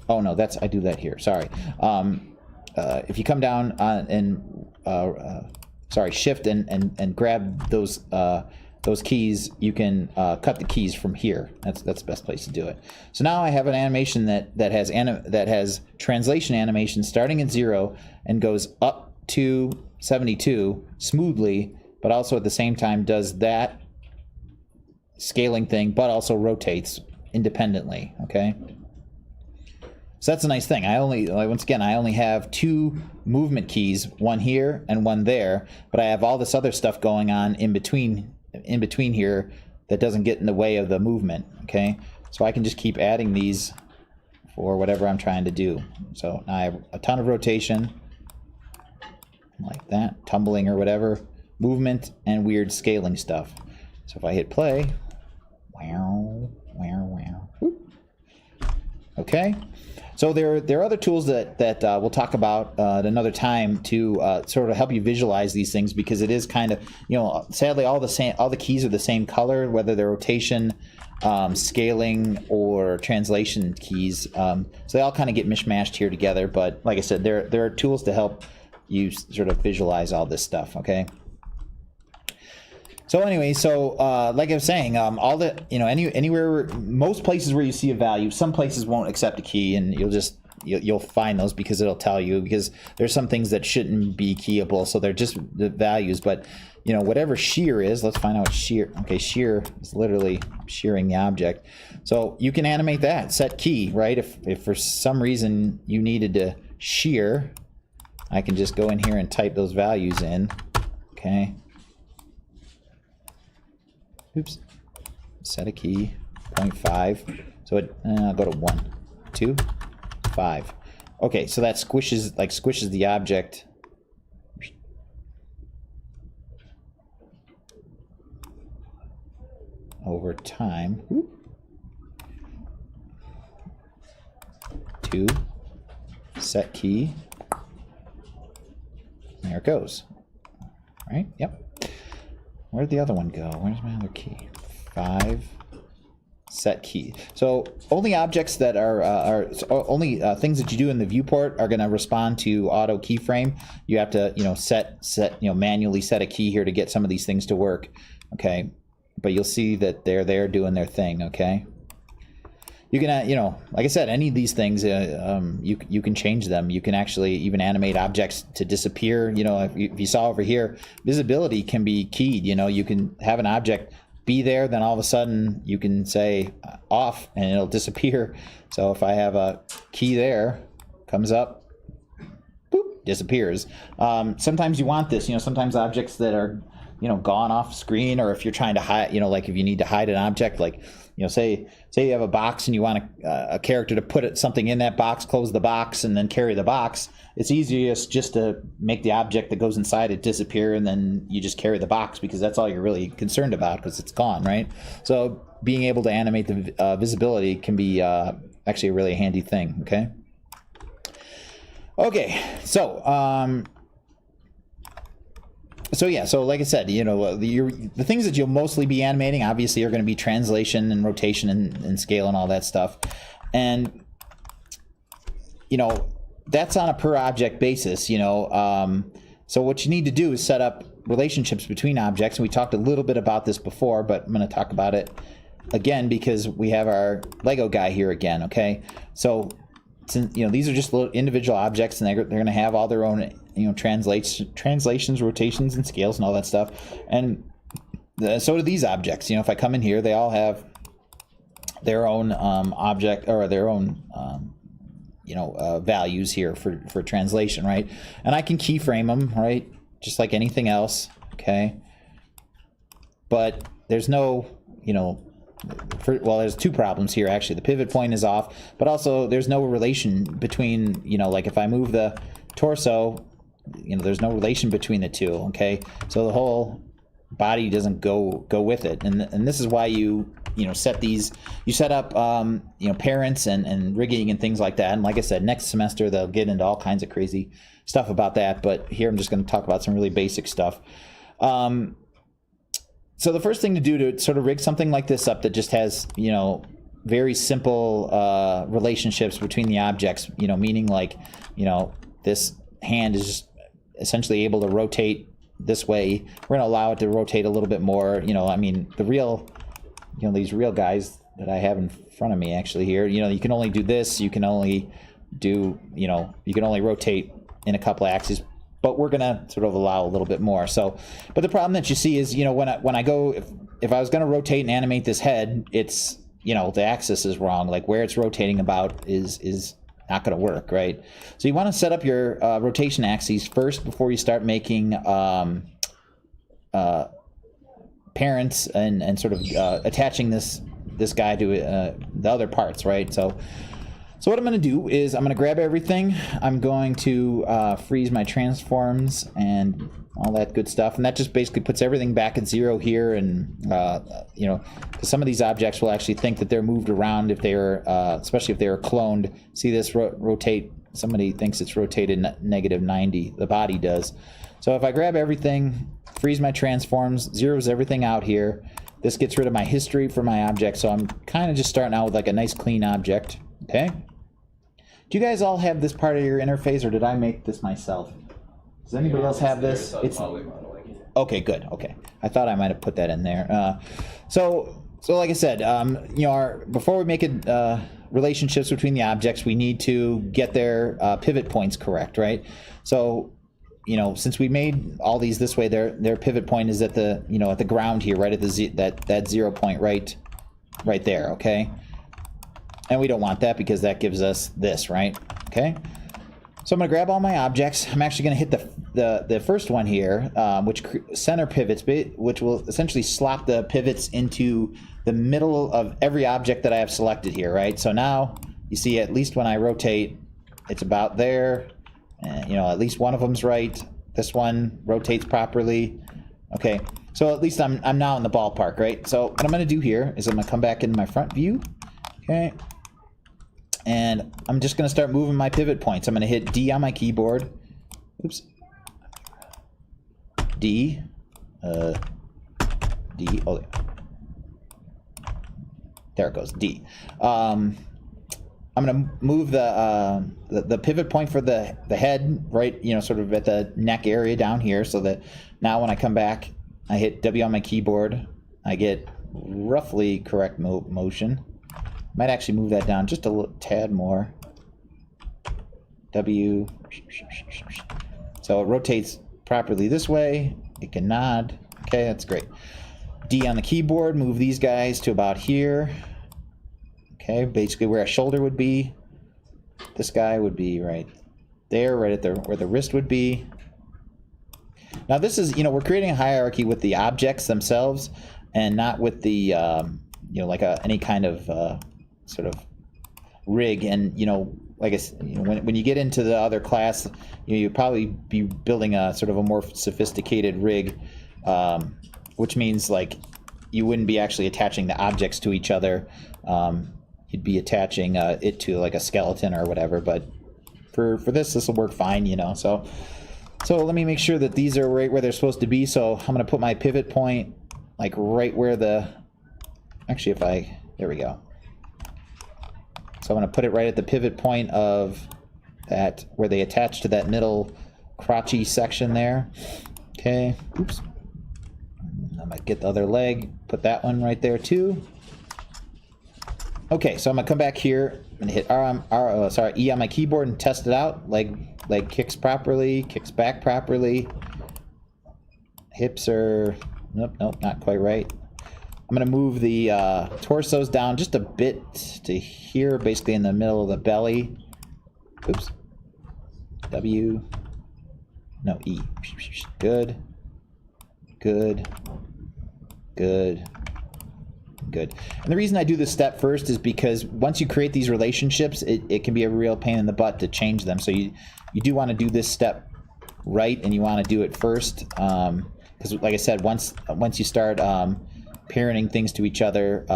Oh no, I do that here, sorry. If you come down sorry, shift and grab those keys, you can cut the keys from here. That's the best place to do it. So now I have an animation that has translation animation starting at 0 and goes up to 72 smoothly, but also at the same time does that scaling thing, but also rotates independently, okay? So that's a nice thing. I only, like, once again, I only have 2 movement keys, one here and one there, but I have all this other stuff going on in between here that doesn't get in the way of the movement, okay? So I can just keep adding these for whatever I'm trying to do. So now I have a ton of rotation, like that, tumbling or whatever, movement, and weird scaling stuff. So if I hit play, wow, wow, wow, whoop. Okay, so there are other tools that we'll talk about at another time to sort of help you visualize these things, because it is kind of, you know, sadly all the keys are the same color, whether they're rotation, scaling, or translation keys. So they all kind of get mishmashed here together. But like I said, there are tools to help you sort of visualize all this stuff. Okay. So anyway, like I was saying, all the, you know, anywhere, most places where you see a value, some places won't accept a key, and you'll find those because it'll tell you, because there's some things that shouldn't be keyable, so they're just the values. But you know, whatever shear is, let's find out what shear. Okay, shear is literally shearing the object. So you can animate that, set key, right? If for some reason you needed to shear, I can just go in here and type those values in. Okay. Oops, set a key, 0.5, so I'll go to 1, 2, 5. Okay, so that squishes the object. Over time. Whoop. 2, set key, there it goes, right, yep. Where'd the other one go? Where's my other key? 5, set key. So only objects that are only things that you do in the viewport are going to respond to auto keyframe. You have to, you know, manually set a key here to get some of these things to work. Okay, but you'll see that they're there doing their thing. Okay. You can, you know, like I said, any of these things, you can change them. You can actually even animate objects to disappear. You know, if you saw over here, visibility can be keyed. You know, you can have an object be there, then all of a sudden you can say off and it'll disappear. So if I have a key there, comes up, boop, disappears. Sometimes you want this. You know, sometimes objects that are, you know, gone off screen, or if you're trying to hide, you know, like if you need to hide an object, like, you know, say you have a box and you want a character to put something in that box, close the box, and then carry the box. It's easiest just to make the object that goes inside it disappear, and then you just carry the box, because that's all you're really concerned about, because it's gone, right? So being able to animate the visibility can be actually a really handy thing. Okay. Okay. So yeah, so like I said, you know, the things that you'll mostly be animating obviously are going to be translation and rotation and scale and all that stuff. And, you know, that's on a per object basis, you know. So what you need to do is set up relationships between objects. And we talked a little bit about this before, but I'm going to talk about it again because we have our Lego guy here again, okay? So, since, you know, these are just little individual objects, and they're going to have all their own, you know, translations, rotations, and scales and all that stuff. And so do these objects. You know, if I come in here, they all have their own object, or their own values here for translation, right? And I can keyframe them, right, just like anything else, okay? But there's no, you know, well, there's two problems here actually. The pivot point is off, but also there's no relation between, you know, like if I move the torso, you know, there's no relation between the two, okay? So the whole body doesn't go with it, and this is why you set these, you set up parents and rigging and things like that. And like I said, next semester they'll get into all kinds of crazy stuff about that, but here I'm just going to talk about some really basic stuff. So the first thing to do to sort of rig something like this up that just has, you know, very simple relationships between the objects, you know, meaning like, you know, this hand is just essentially able to rotate this way. We're going to allow it to rotate a little bit more. You know, I mean, the real, you know, these real guys that I have in front of me actually here, you know, you can only do this. You can only do, you know, you can only rotate in a couple axes, but we're going to sort of allow a little bit more. So, but the problem that you see is, you know, when I go, if I was going to rotate and animate this head, it's, you know, the axis is wrong. Like where it's rotating about is not going to work, right? So you want to set up your rotation axes first before you start making parents and sort of attaching this guy to the other parts, right? So what I'm going to do is I'm going to grab everything. I'm going to freeze my transforms and all that good stuff, and that just basically puts everything back at 0 here. And you know, 'cause some of these objects will actually think that they're moved around if they are, especially if they are cloned. See this rotate? Somebody thinks it's rotated -90. The body does. So if I grab everything, freeze my transforms, zeroes everything out here. This gets rid of my history for my object. So I'm kind of just starting out with like a nice clean object. Okay. Do you guys all have this part of your interface, or did I make this myself? Does anybody else have this? It's okay, good. Okay, I thought I might have put that in there. So like I said, you know, before we make relationships between the objects, we need to get their pivot points correct, right? So, you know, since we made all these this way, their pivot point is at the, you know, at the ground here, right at the that 0 point right there. Okay, and we don't want that because that gives us this, right? Okay. So I'm going to grab all my objects. I'm actually going to hit the first one here, which center pivots, which will essentially slot the pivots into the middle of every object that I have selected here, right? So now you see, at least when I rotate, it's about there. You know, at least one of them's right. This one rotates properly. Okay, so at least I'm now in the ballpark, right? So what I'm going to do here is I'm going to come back into my front view. Okay. And I'm just going to start moving my pivot points. I'm going to hit D on my keyboard. Oops. D. D. Oh, there it goes. D. I'm going to move the pivot point for the head, right, you know, sort of at the neck area down here, so that now when I come back, I hit W on my keyboard. I get roughly correct motion. Might actually move that down just a little tad more. W. So it rotates properly this way. It can nod. Okay, that's great. D on the keyboard, move these guys to about here. Okay, basically where a shoulder would be. This guy would be right there, right at where the wrist would be. Now this is, you know, we're creating a hierarchy with the objects themselves and not with the, you know, like any kind of sort of rig. And, you know, like I said, you know, when you get into the other class, you know, you'll probably be building a sort of a more sophisticated rig, which means like you wouldn't be actually attaching the objects to each other. You'd be attaching it to like a skeleton or whatever. But for this will work fine, you know. So let me make sure that these are right where they're supposed to be. So I'm going to put my pivot point like right where there we go. So I'm going to put it right at the pivot point of that, where they attach to that middle crotchy section there. Okay, oops. I'm going to get the other leg, put that one right there too. Okay, so I'm going to come back here and hit E on my keyboard and test it out. Leg kicks properly, kicks back properly. Hips are, nope, not quite right. I'm going to move the torsos down just a bit to here, basically in the middle of the belly. Oops. W. No, E. Good. Good. Good. Good. And the reason I do this step first is because once you create these relationships, it can be a real pain in the butt to change them. So you do want to do this step right, and you want to do it first. Because like I said, once you start parenting things to each other,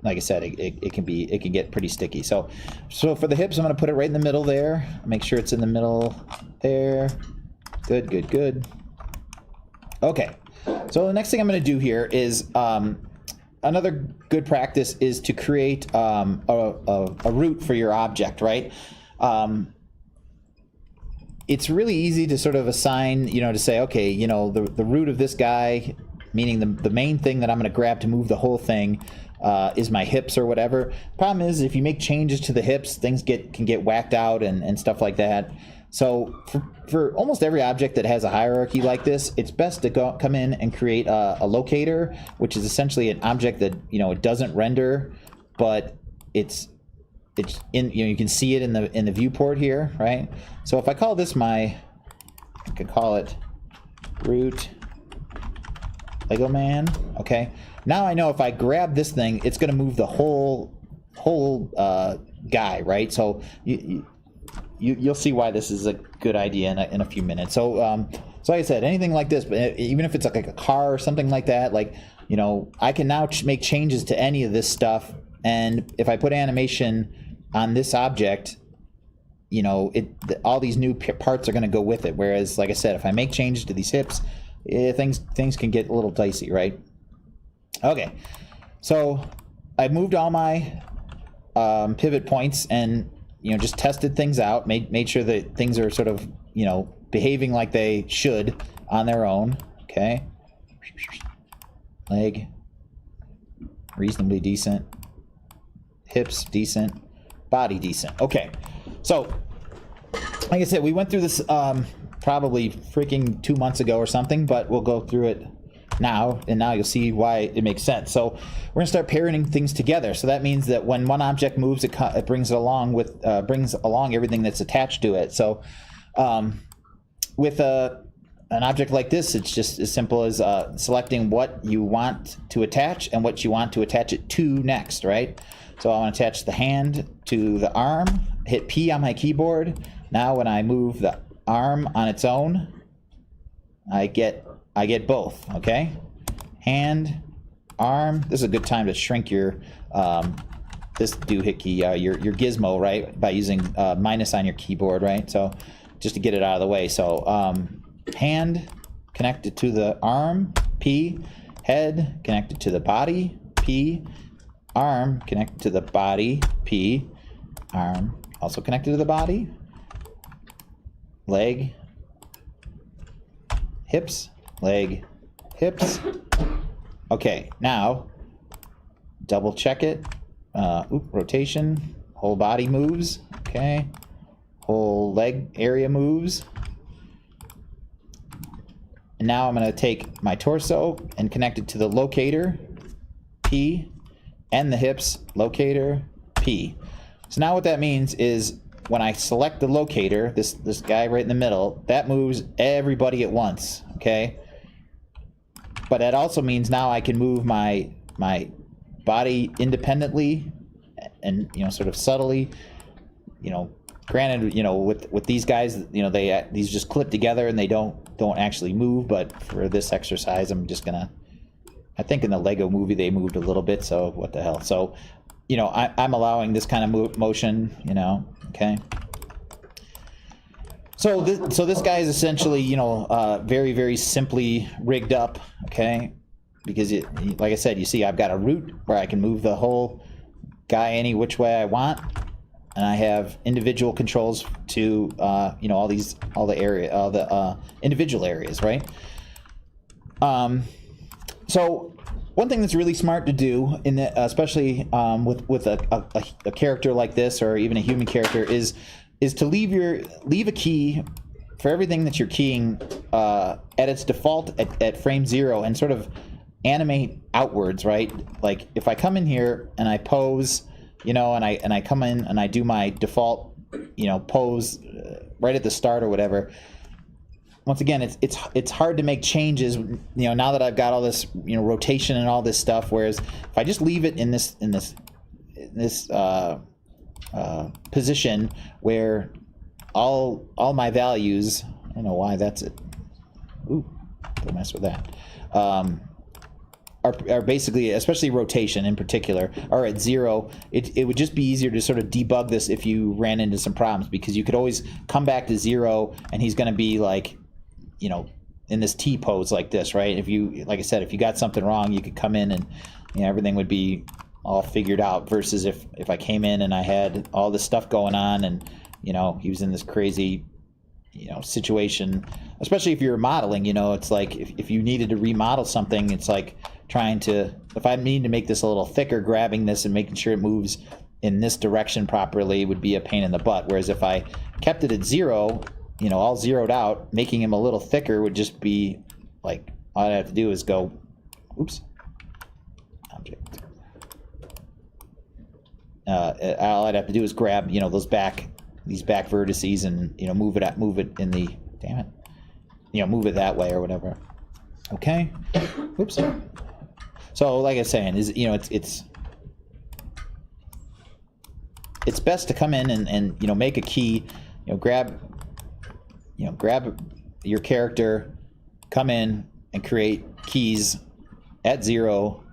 like I said, it can get pretty sticky. So for the hips, I'm going to put it right in the middle there. Make sure it's in the middle there. Good, good, good. Okay. So the next thing I'm going to do here is another good practice is to create a root for your object, right? It's really easy to sort of assign, you know, to say, okay, you know, the root of this guy, meaning the main thing that I'm going to grab to move the whole thing, is my hips or whatever. Problem is, if you make changes to the hips, things can get whacked out and stuff like that. So for almost every object that has a hierarchy like this, it's best to come in and create a locator, which is essentially an object that, you know, it doesn't render, but it's it's in, you can see it in the viewport here, right? So if I call this I could call it root Lego man. Okay, now I know if I grab this thing, it's going to move the whole guy, right? So you'll see why this is a good idea in a few minutes. So so like I said, anything like this, but even if it's like a car or something like that, like, you know, I can now make changes to any of this stuff, and if I put animation on this object, you know, all these new parts are going to go with it. Whereas, like I said, if I make changes to these hips, things can get a little dicey, right? Okay, so I moved all my pivot points, and, you know, just tested things out, made sure that things are sort of, you know, behaving like they should on their own. Okay, leg reasonably decent, hips decent, body decent. Okay, so like I said, we went through this probably freaking 2 months ago or something, but we'll go through it now, and now you'll see why it makes sense. So we're gonna start pairing things together. So that means that when one object moves, it brings it along with brings along everything that's attached to it. So with an object like this, it's just as simple as selecting what you want to attach and what you want to attach it to next, right? So I want to attach the hand to the arm, hit P on my keyboard. Now when I move the arm on its own, I get both, okay? Hand, arm. This is a good time to shrink your this doohickey, your gizmo, right? By using minus on your keyboard, right? So just to get it out of the way. So hand connected to the arm, P. Head connected to the body, P. Arm connected to the body, P. Arm also connected to the body. Leg, hips, leg, hips. Okay, now double check it. Rotation, whole body moves. Okay, whole leg area moves. And now I'm going to take my torso and connect it to the locator, P, and the hips, locator, P. So now what that means is when I select the locator, this guy right in the middle, that moves everybody at once, okay? But that also means now I can move my body independently and, you know, sort of subtly, you know. Granted, you know, with these guys, you know, these just clip together and they don't actually move. But for this exercise, I'm just gonna. I think in the Lego movie they moved a little bit, so what the hell? So, you know, I'm allowing this kind of motion, you know. Okay. So this guy is essentially, you know, very, very simply rigged up. Okay, because like I said, you see, I've got a root where I can move the whole guy any which way I want. And I have individual controls to, you know, all the individual areas, right? So one thing that's really smart to do, especially with a character like this, or even a human character, is to leave a key for everything that you're keying at its default at frame 0, and sort of animate outwards, right? Like if I come in here and I pose. You know, and I come in and I do my default, you know, pose right at the start or whatever. Once again, it's hard to make changes, you know, now that I've got all this, you know, rotation and all this stuff. Whereas if I just leave it in this position where all my values, I don't know why that's it. Ooh, don't mess with that. Are basically, especially rotation in particular, are at 0. It would just be easier to sort of debug this if you ran into some problems, because you could always come back to 0 and he's going to be like, you know, in this T pose like this, right? If you, like I said, if you got something wrong, you could come in and, you know, everything would be all figured out, versus if I came in and I had all this stuff going on and, you know, he was in this crazy, you know, situation, especially if you're modeling, you know, it's like if you needed to remodel something, it's like trying to, if I need to make this a little thicker, grabbing this and making sure it moves in this direction properly would be a pain in the butt. Whereas if I kept it at 0, you know, all zeroed out, making him a little thicker would just be like, all I have to do is go, oops, object. all I'd have to do is grab, you know, these back vertices and, you know, move it in the, damn it, you know, move it that way or whatever. Okay. Oops. So like I was saying, is, you know, it's best to come in and you know, make a key, you know, grab your character, come in and create keys at 0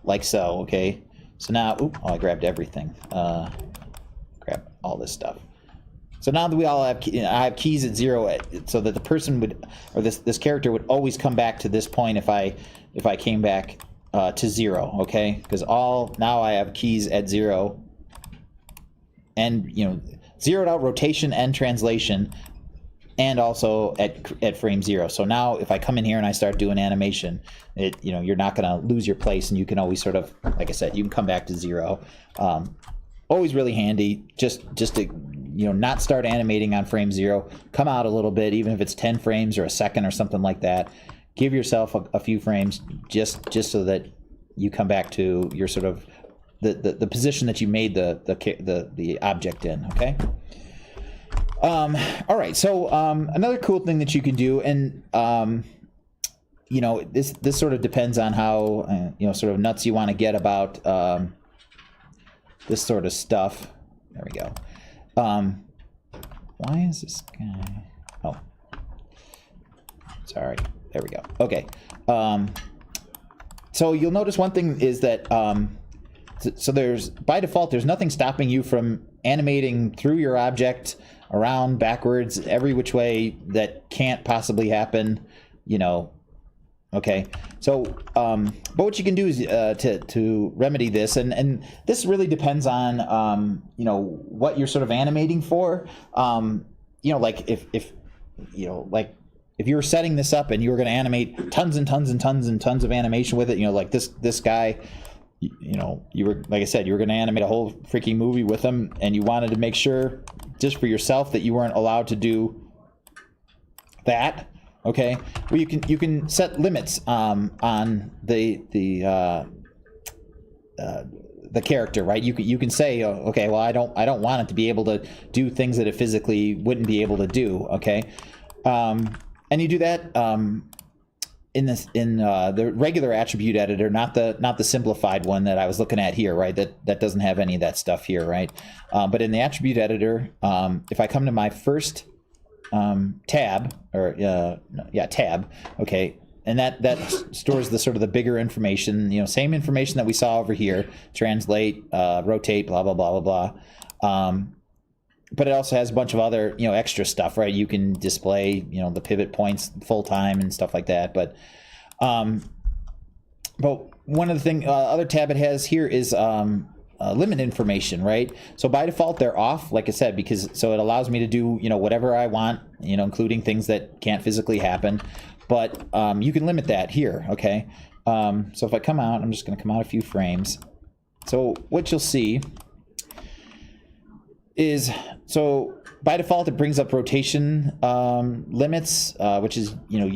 like so. Okay, so now, I grabbed everything, grab all this stuff. So now that we all have, I have keys at 0, so that the person would, or this character would always come back to this point if I came back to 0. Okay, because now I have keys at 0, and, you know, zeroed out rotation and translation, and also at frame 0. So now if I come in here and I start doing animation, you know, you're not going to lose your place, and you can always sort of, like I said, you can come back to 0. Always really handy, just to, you know, not start animating on frame 0. Come out a little bit, even if it's 10 frames or a second or something like that. Give yourself a few frames just so that you come back to your sort of the position that you made the object in. Okay. All right. So another cool thing that you can do, and you know, this sort of depends on how you know, sort of nuts you want to get about this sort of stuff. There we go. Why is this guy? Oh, sorry. There we go. Okay. So you'll notice one thing is that so there's, by default, there's nothing stopping you from animating through your object, around, backwards, every which way that can't possibly happen, you know. Okay, so but what you can do is to remedy this, and this really depends on you know, what you're sort of animating for. You know, like if you know, like if you were setting this up and you were going to animate tons and tons and tons and tons of animation with it, you know, like this guy, you know, you were, like I said, you were going to animate a whole freaking movie with him, and you wanted to make sure just for yourself that you weren't allowed to do that. Okay, well, you can set limits on the character, right? You can say, okay, well, I don't want it to be able to do things that it physically wouldn't be able to do. Okay, and you do that in the regular attribute editor, not the simplified one that I was looking at here, right? That doesn't have any of that stuff here, right? But in the attribute editor, if I come to my first tab, or tab, okay, and that stores the sort of the bigger information, you know, same information that we saw over here: translate, rotate, blah blah blah blah blah. But it also has a bunch of other, you know, extra stuff, right? You can display, you know, the pivot points full time and stuff like that. But one of the other tab it has here is limit information, right? So by default they're off, like I said, because so it allows me to do, you know, whatever I want, you know, including things that can't physically happen. But you can limit that here, okay? So if I come out, I'm just going to come out a few frames. So what you'll see is, so by default it brings up rotation limits, which is, you know,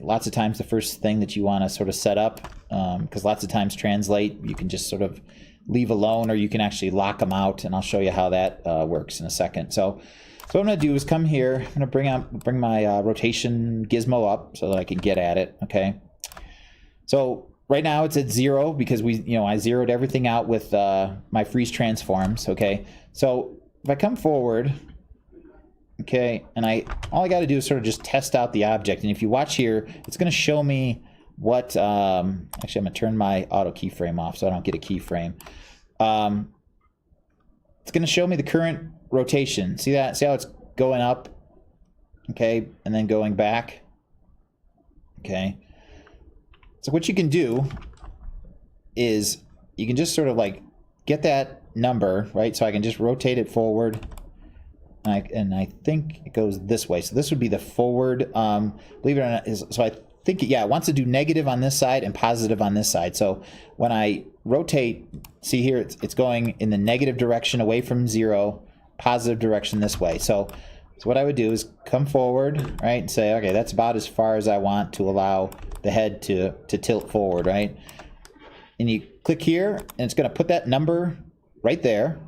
lots of times the first thing that you want to sort of set up, because lots of times translate you can just sort of leave alone, or you can actually lock them out, and I'll show you how that works in a second. So what I'm going to do is come here, I'm going to bring my rotation gizmo up so that I can get at it. Okay, so right now it's at 0 because I zeroed everything out with my freeze transforms. Okay, so if I come forward, okay, and all I got to do is sort of just test out the object, and if you watch here, it's going to show me what, actually I'm going to turn my auto keyframe off so I don't get a keyframe. It's going to show me the current rotation. See that? See how it's going up, okay, and then going back, okay. So what you can do is you can just sort of like get that number, right? So I can just rotate it forward, and I think it goes this way. So this would be the forward. Believe it or not, so I think, yeah, it wants to do negative on this side and positive on this side. So when I rotate, see here, it's going in the negative direction away from 0, positive direction this way. So what I would do is come forward, right, and say, okay, that's about as far as I want to allow the head to tilt forward, right? And you click here, and it's going to put that number right there,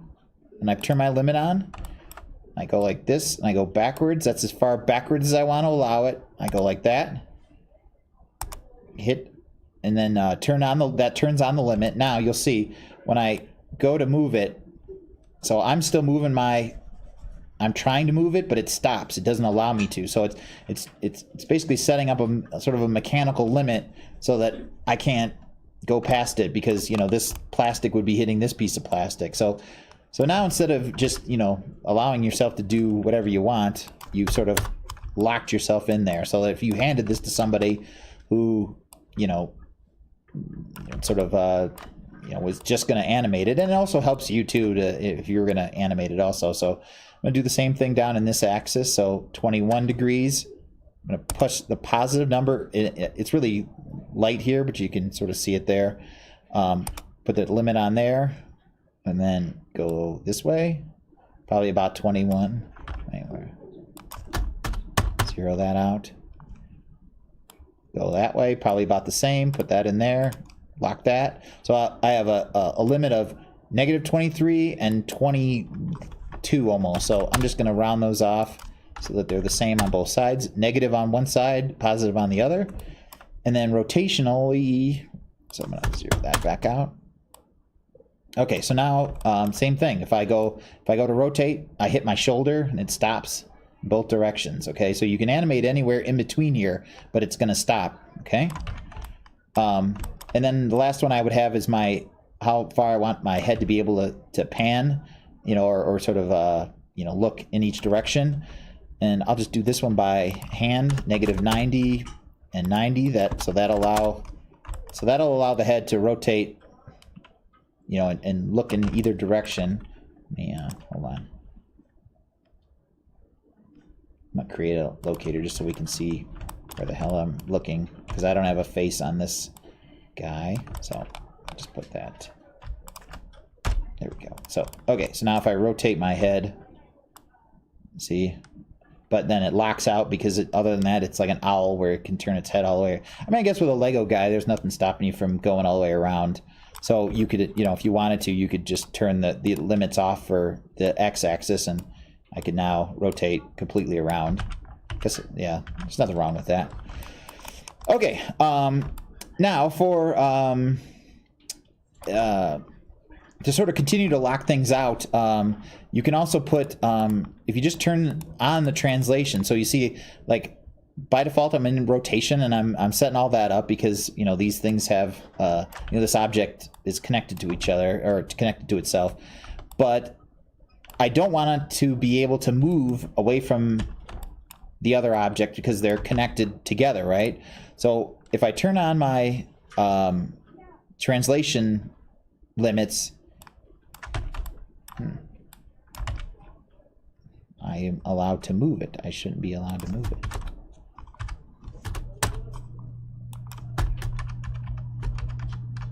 and I turn my limit on. I go like this, and I go backwards. That's as far backwards as I want to allow it. I go like that. Hit, and then turn on that turns on the limit. Now you'll see when I go to move it. So I'm still moving I'm trying to move it, but it stops. It doesn't allow me to. So it's basically setting up a sort of a mechanical limit so that I can't go past it, because this plastic would be hitting this piece of plastic. So now instead of just allowing yourself to do whatever you want, you've sort of locked yourself in there. So that if you handed this to somebody who sort of was just going to animate it, and it also helps you too if you're going to animate it also. So I'm going to do the same thing down in this axis. So 21 degrees. I'm going to push the positive number. It's really light here, but you can sort of see it there. Put the limit on there, and then go this way, probably about 21. Anyway, zero that out. Go that way, probably about the same. Put that in there, lock that. So I have a limit of -23 and 22 almost. So I'm just going to round those off so that they're the same on both sides. Negative on one side, positive on the other. And then rotationally, so I'm going to zero that back out. Okay, so now same thing. If I go to rotate, I hit my shoulder and it stops in both directions. Okay, so you can animate anywhere in between here, but it's going to stop. Okay, and then the last one I would have is how far I want my head to be able to pan, or sort of look in each direction. And I'll just do this one by hand, -90 and 90. That'll allow the head to rotate, and look in either direction. Yeah, hold on. I'm gonna create a locator just so we can see where the hell I'm looking, because I don't have a face on this guy. So I'll just put that. There we go. So okay, so now if I rotate my head, see, but then it locks out because other than that, it's like an owl where it can turn its head all the way. I mean, I guess with a Lego guy, there's nothing stopping you from going all the way around. So you could, if you wanted to, you could just turn the limits off for the x-axis, and I could now rotate completely around. Yeah, there's nothing wrong with that. Okay, now for to sort of continue to lock things out, you can also put, if you just turn on the translation, so you see, like, by default I'm in rotation, and I'm setting all that up because these things have this object is connected to each other, or connected to itself, but I don't want it to be able to move away from the other object because they're connected together, right? So if I turn on my translation limits, I am allowed to move it. I shouldn't be allowed to move it.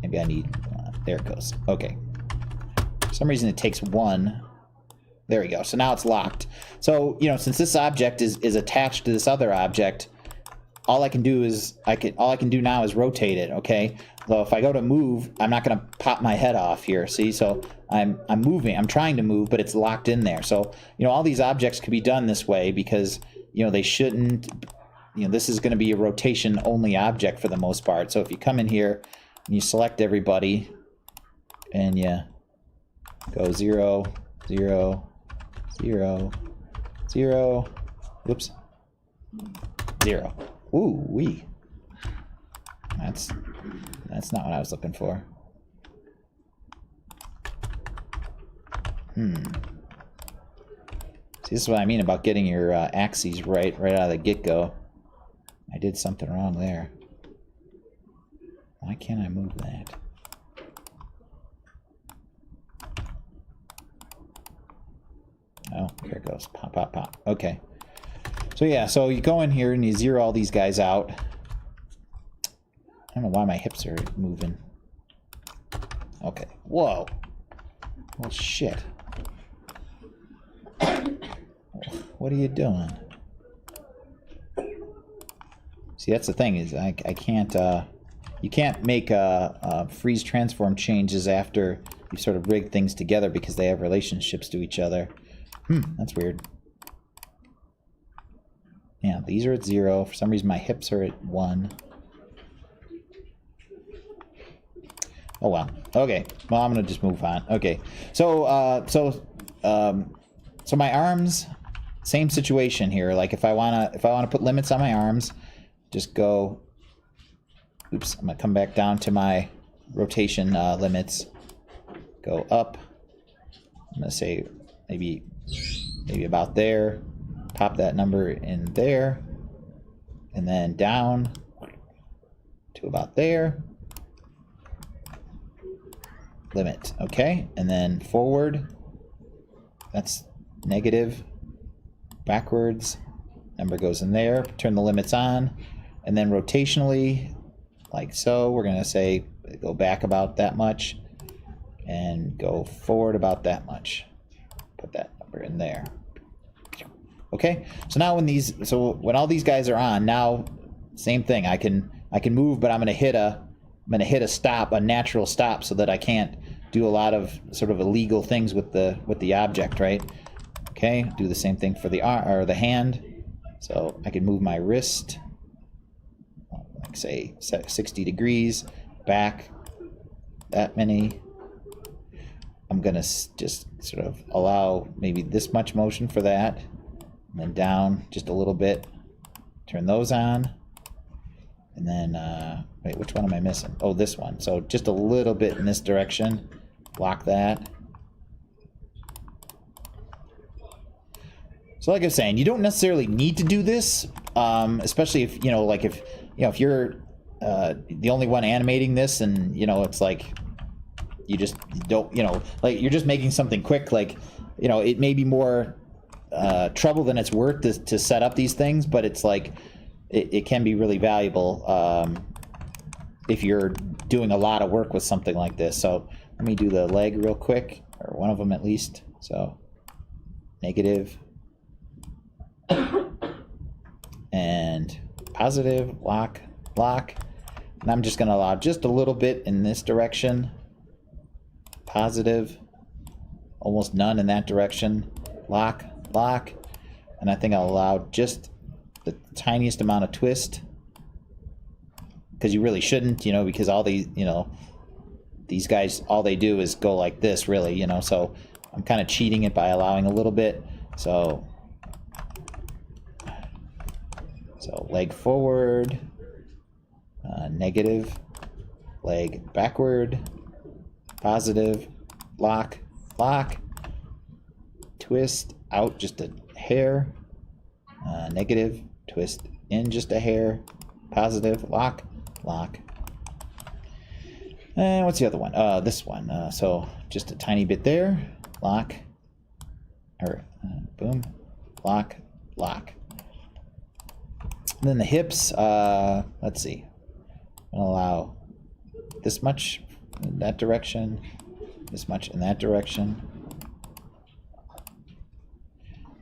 Maybe I need, there it goes. Okay. For some reason it takes one. There we go. So now it's locked. So, since this object is attached to this other object, all I can do now is rotate it, okay? So if I go to move, I'm not going to pop my head off here, see? So I'm moving. I'm trying to move, but it's locked in there. So, all these objects could be done this way because, they shouldn't, this is going to be a rotation only object for the most part. So if you come in here and you select everybody and you go 0, 0, 0, 0, whoops, 0. Ooh, wee. That's not what I was looking for. See, this is what I mean about getting your axes right out of the get-go. I did something wrong there. Why can't I move that? Oh, here it goes. Pop, pop, pop. Okay. So yeah, so you go in here and you zero all these guys out. I don't know why my hips are moving. Okay. Whoa. Well, shit. What are you doing? See, that's the thing, is I can't, you can't make freeze transform changes after We've sort of rigged things together because they have relationships to each other. That's weird. Yeah, these are at 0. For some reason, my hips are at 1. Oh well. Okay. Well, I'm gonna just move on. Okay. So so my arms, same situation here. Like if I wanna put limits on my arms, just go. Oops. I'm gonna come back down to my rotation limits. Go up. I'm gonna say maybe about there. Pop that number in there, and then down to about there. Limit, okay, and then forward, that's negative, backwards, number goes in there, turn the limits on, and then rotationally, like so, we're gonna say go back about that much, and go forward about that much. Put that number in there. Okay, so now when all these guys are on, now same thing. I can move, but I'm gonna hit a stop, a natural stop, so that I can't do a lot of sort of illegal things with the object, right? Okay, do the same thing for the arm or the hand. So I can move my wrist, like say 60 degrees back, that many. I'm gonna just sort of allow maybe this much motion for that, and then down just a little bit. Turn those on. And then, wait, which one am I missing? Oh, this one. So just a little bit in this direction. Lock that. So like I was saying, you don't necessarily need to do this, especially if, if you're the only one animating this and, it's like, you just don't, like you're just making something quick, like, it may be more trouble than it's worth to set up these things, but it's like, it can be really valuable if you're doing a lot of work with something like this. So let me do the leg real quick, or one of them at least. So negative and positive, lock, lock. And I'm just going to allow just a little bit in this direction. Positive, almost none in that direction. Lock, lock. And I think I'll allow just the tiniest amount of twist, because you really shouldn't, because all these, these guys, all they do is go like this, really, so I'm kind of cheating it by allowing a little bit. So leg forward, negative, leg backward, positive, lock, lock, twist out just a hair, negative, twist in just a hair, positive, lock, lock. And what's the other one? This one. So just a tiny bit there, lock, or boom, lock, lock. And then the hips, let's see. I'm gonna allow this much in that direction, this much in that direction.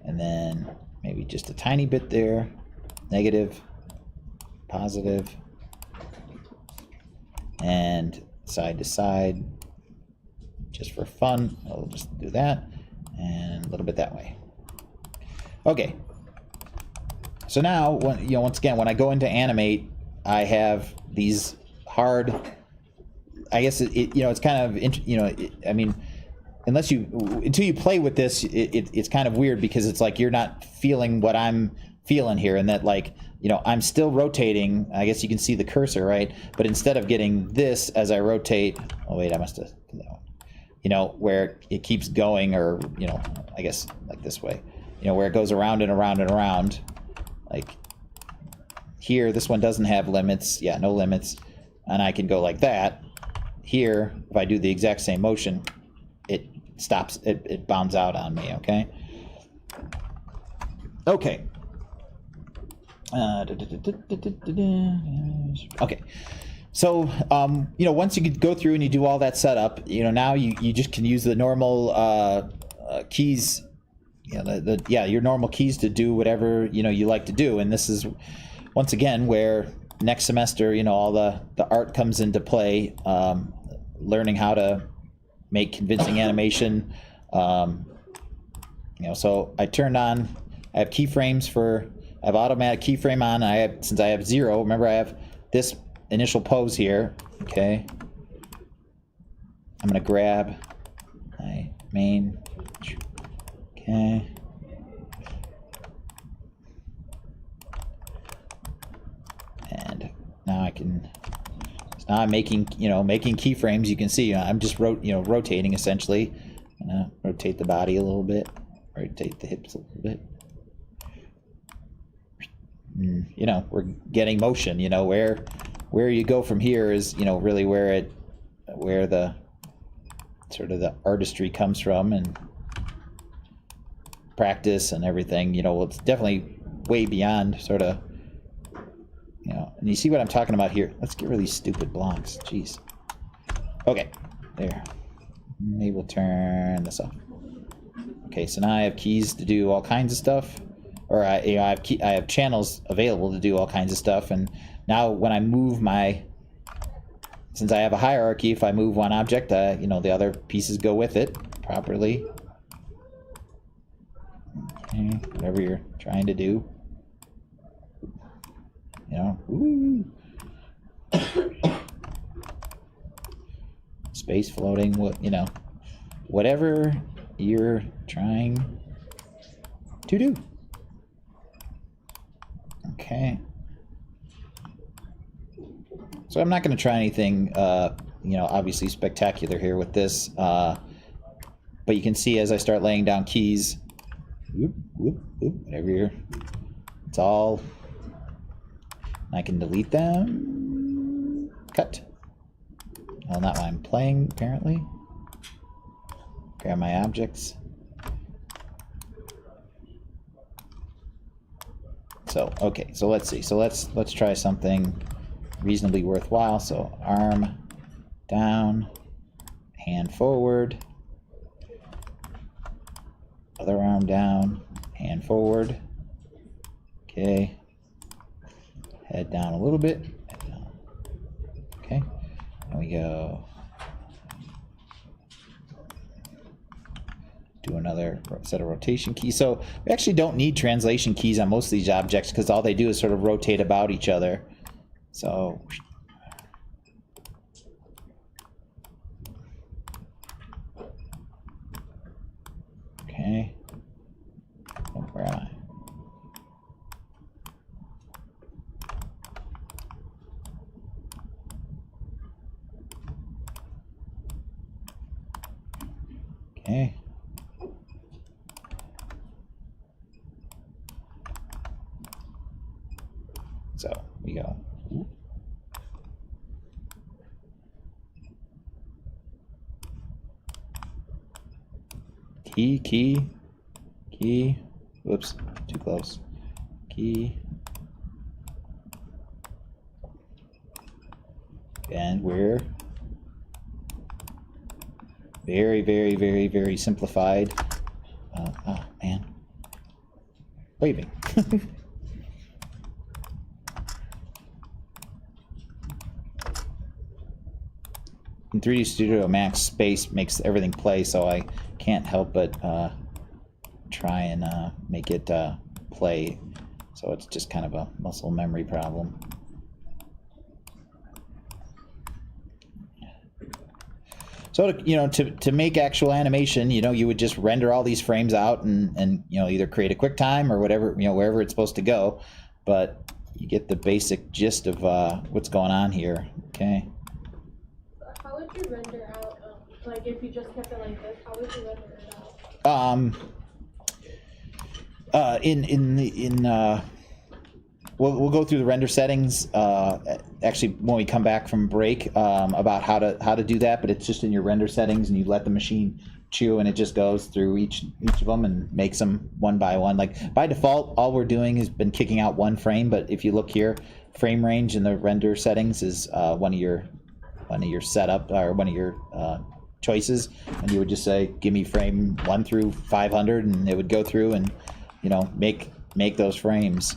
And then maybe just a tiny bit there, negative, positive, and side to side, just for fun. I'll just do that, and a little bit that way. Okay. So now, once again, when I go into animate, I have these hard. I guess it's kind of I mean, until you play with this, it's kind of weird, because it's like you're not feeling what I'm feeling here, and that, like, I'm still rotating. I guess you can see the cursor, right? But instead of getting this as I rotate, oh wait, I must have done that one. Where it keeps going, or I guess like this way, where it goes around and around and around. Like here, this one doesn't have limits. Yeah, no limits, and I can go like that. Here, if I do the exact same motion, it stops. It bounds out on me. Okay. Okay. Okay. So once you go through and you do all that setup, now you just can use the normal keys. Your normal keys to do whatever you like to do. And this is once again where next semester all the art comes into play, learning how to make convincing animation. So I turned on, I have keyframes I have automatic keyframe on. Since I have 0, remember I have this initial pose here. Okay. I'm gonna grab my main. Okay. And now I can. So now I'm making keyframes. You can see I'm just rotating essentially. I'm gonna rotate the body a little bit. Rotate the hips a little bit. We're getting motion. Where you go from here is really where the sort of the artistry comes from, and practice and everything. It's definitely way beyond sort of and you see what I'm talking about here. Let's get rid of these stupid blocks. Jeez. Okay, there. Maybe we'll turn this off. Okay, so now I have keys to do all kinds of stuff, or I have channels available to do all kinds of stuff. And now when I move since I have a hierarchy, if I move one object, the other pieces go with it properly. Okay, whatever you're trying to do. Ooh. Space floating, whatever you're trying to do. Okay. So I'm not going to try anything, obviously spectacular here with this, but you can see as I start laying down keys, whatever it's all, I can delete them, cut. Well, not while I'm playing, apparently. Grab my objects. So, okay, so let's see. So let's try something reasonably worthwhile. So arm down, hand forward, other arm down, hand forward. Okay. Head down a little bit. Okay. And we go do another set of rotation keys. So we actually don't need translation keys on most of these objects because all they do is sort of rotate about each other. So okay. Oh, where am I? Okay. So we go. Key. Whoops, too close. Key. And we're very simplified. Oh man, waving. In 3D Studio Max, space makes everything play, so I can't help but try and make it play. So it's just kind of a muscle memory problem. So to make actual animation, you would just render all these frames out and either create a QuickTime or whatever, wherever it's supposed to go. But you get the basic gist of what's going on here. Okay. How would you render out, like if you just kept it like this, how would you render it out? We'll go through the render settings actually when we come back from break about how to do that, but it's just in your render settings and you let the machine chew and it just goes through each of them and makes them one by one. Like by default, all we're doing has been kicking out one frame, but if you look here, frame range in the render settings is one of your setup or one of your choices, and you would just say give me frame 1 through 500 and it would go through and make those frames.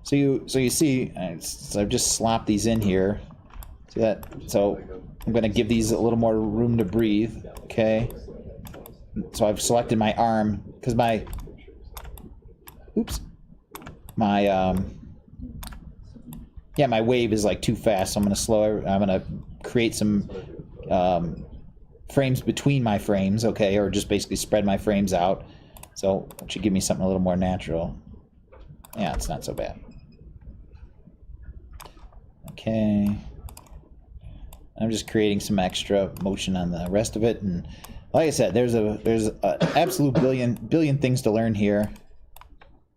So you see, so I've just slopped these in here. See that? So I'm going to give these a little more room to breathe. Okay. So I've selected my arm because my my wave is like too fast. So I'm going to slow. I'm going to create some frames between my frames. Okay, or just basically spread my frames out. So it should give me something a little more natural. Yeah, it's not so bad. Okay. I'm just creating some extra motion on the rest of it, and like I said, there's a absolute billion things to learn here,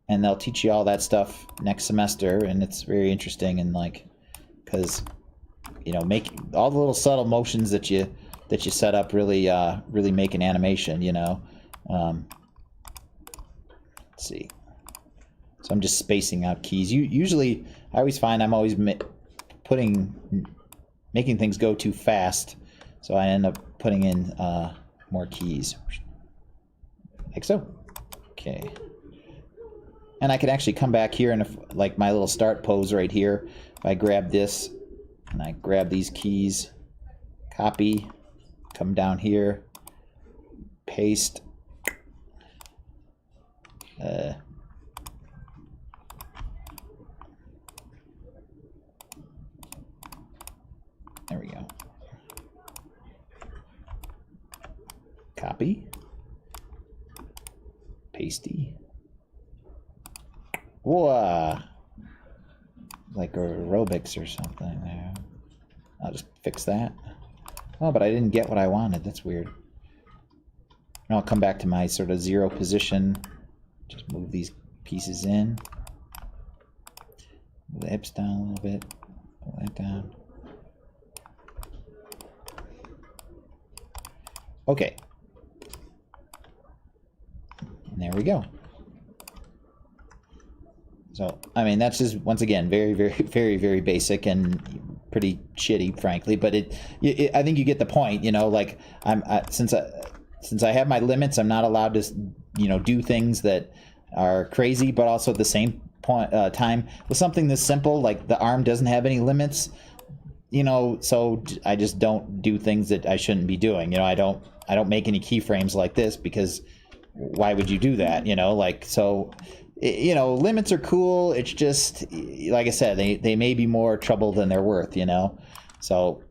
and they'll teach you all that stuff next semester, and it's very interesting, and like, because you know, make all the little subtle motions that you set up really really make an animation, you know. Let's see. So I'm just spacing out keys. Usually, I always find I'm always making things go too fast, so I end up putting in more keys, like so. Okay, and I can actually come back here and like my little start pose right here. If I grab this and I grab these keys, copy, come down here, paste. There we go. Copy. Pasty. Whoa. Like aerobics or something there. I'll just fix that. Oh, but I didn't get what I wanted. That's weird. And I'll come back to my sort of zero position. Just move these pieces in. Move the hips down a little bit. Pull that down. Okay. And there we go. So, I mean, that's just, once again, very basic and pretty shitty, frankly. But I think you get the point, you know, like, since I have my limits, I'm not allowed to, you know, do things that are crazy, but also at the same time, with something this simple, like the arm doesn't have any limits, you know, so I just don't do things that I shouldn't be doing. You know, I don't make any keyframes like this, because why would you do that? You know, like, so, you know, limits are cool. It's just, like I said, they may be more trouble than they're worth, you know. So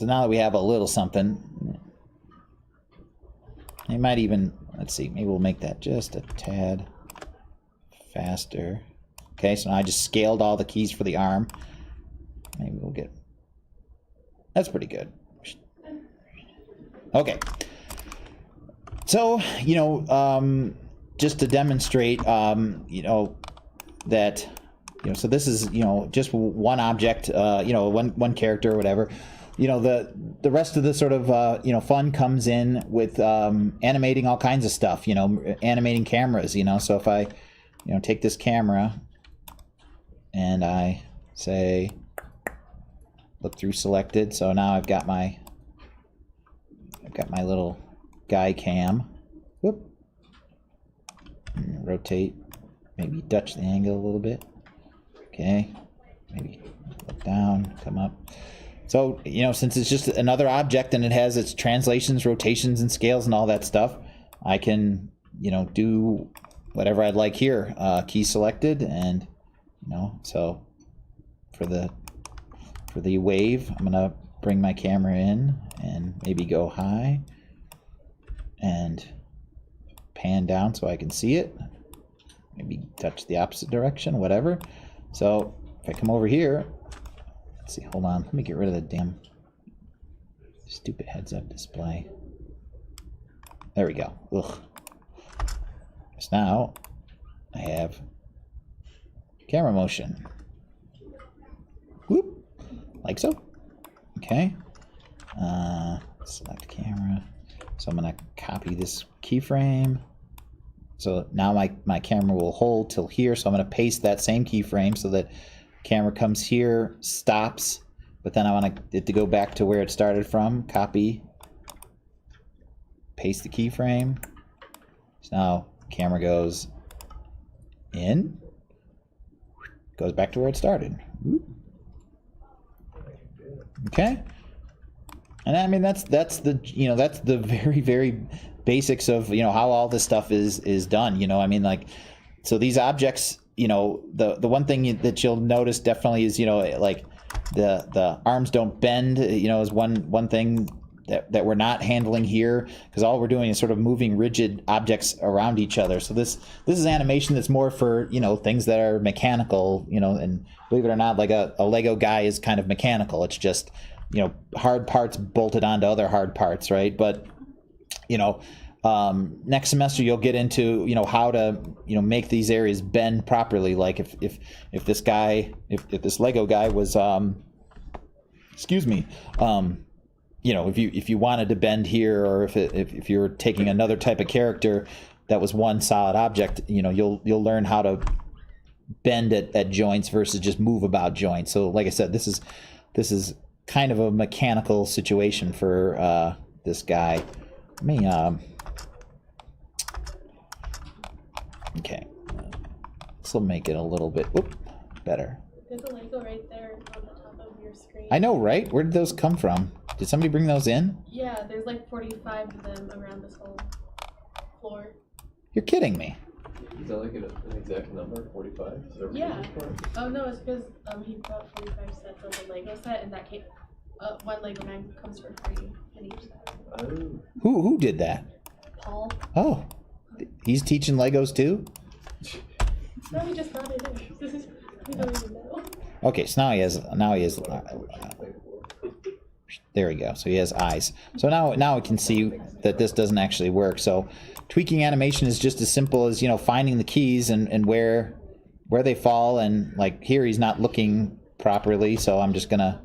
now that we have a little something, it might even, let's see, maybe we'll make that just a tad faster. Okay, so now I just scaled all the keys for the arm. Maybe we'll get, that's pretty good. Okay. So, you know, just to demonstrate, you know, that, you know, so this is, you know, just one object, you know, one character or whatever. You know, the rest of the sort of, you know, fun comes in with animating all kinds of stuff, you know, animating cameras, you know. So if I, you know, take this camera and I say, look through selected. So now I've got my little guy cam. Whoop. And rotate, maybe touch the angle a little bit. Okay, maybe look down, come up. So, you know, since it's just another object and it has its translations, rotations, and scales and all that stuff, I can, you know, do whatever I'd like here. Key selected, and, you know, so for the wave, I'm gonna bring my camera in and maybe go high and pan down so I can see it. Maybe touch the opposite direction, whatever. So if I come over here, let's see, hold on, let me get rid of the damn stupid heads-up display. There we go. Ugh. So now I have camera motion. Whoop, like so. Okay. Select camera. So I'm gonna copy this keyframe. So now my camera will hold till here. So I'm gonna paste that same keyframe so that camera comes here, stops, but then I want it to go back to where it started from. Copy, paste the keyframe. So now camera goes in, goes back to where it started. Okay. And I mean, that's the, you know, that's the very, very basics of, you know, how all this stuff is done, you know. I mean, like, so these objects, you know, the one thing that you'll notice definitely is, you know, like the arms don't bend, you know, is one thing that we're not handling here, because all we're doing is sort of moving rigid objects around each other. So this is animation that's more for, you know, things that are mechanical, you know, and believe it or not, like a Lego guy is kind of mechanical. It's just, you know, hard parts bolted onto other hard parts, right? But, you know, next semester you'll get into, you know, how to, you know, make these areas bend properly. Like if this guy, if this Lego guy was, excuse me, you know, if you wanted to bend here, or if you're taking another type of character that was one solid object, you know, you'll learn how to bend at joints versus just move about joints. So like I said, this is kind of a mechanical situation for this guy. Let me okay, this will make it a little bit better. There's a Lego right there on the top of your screen. I know, right? Where did those come from? Did somebody bring those in? Yeah, there's like 45 of them around this whole floor. You're kidding me. Is that like an exact number, 45? Is that what Yeah. you're looking for? Oh no, it's because he bought 45 sets of the Lego set, and that came, one Lego man comes for free in each set. Oh. Who did that? Paul? Oh, he's teaching Legos too? No, he just brought it in. We don't even know. Okay, so now he has there we go. So he has eyes. So now we can see that this doesn't actually work. So tweaking animation is just as simple as, you know, finding the keys and where they fall, and like here he's not looking properly, so I'm just gonna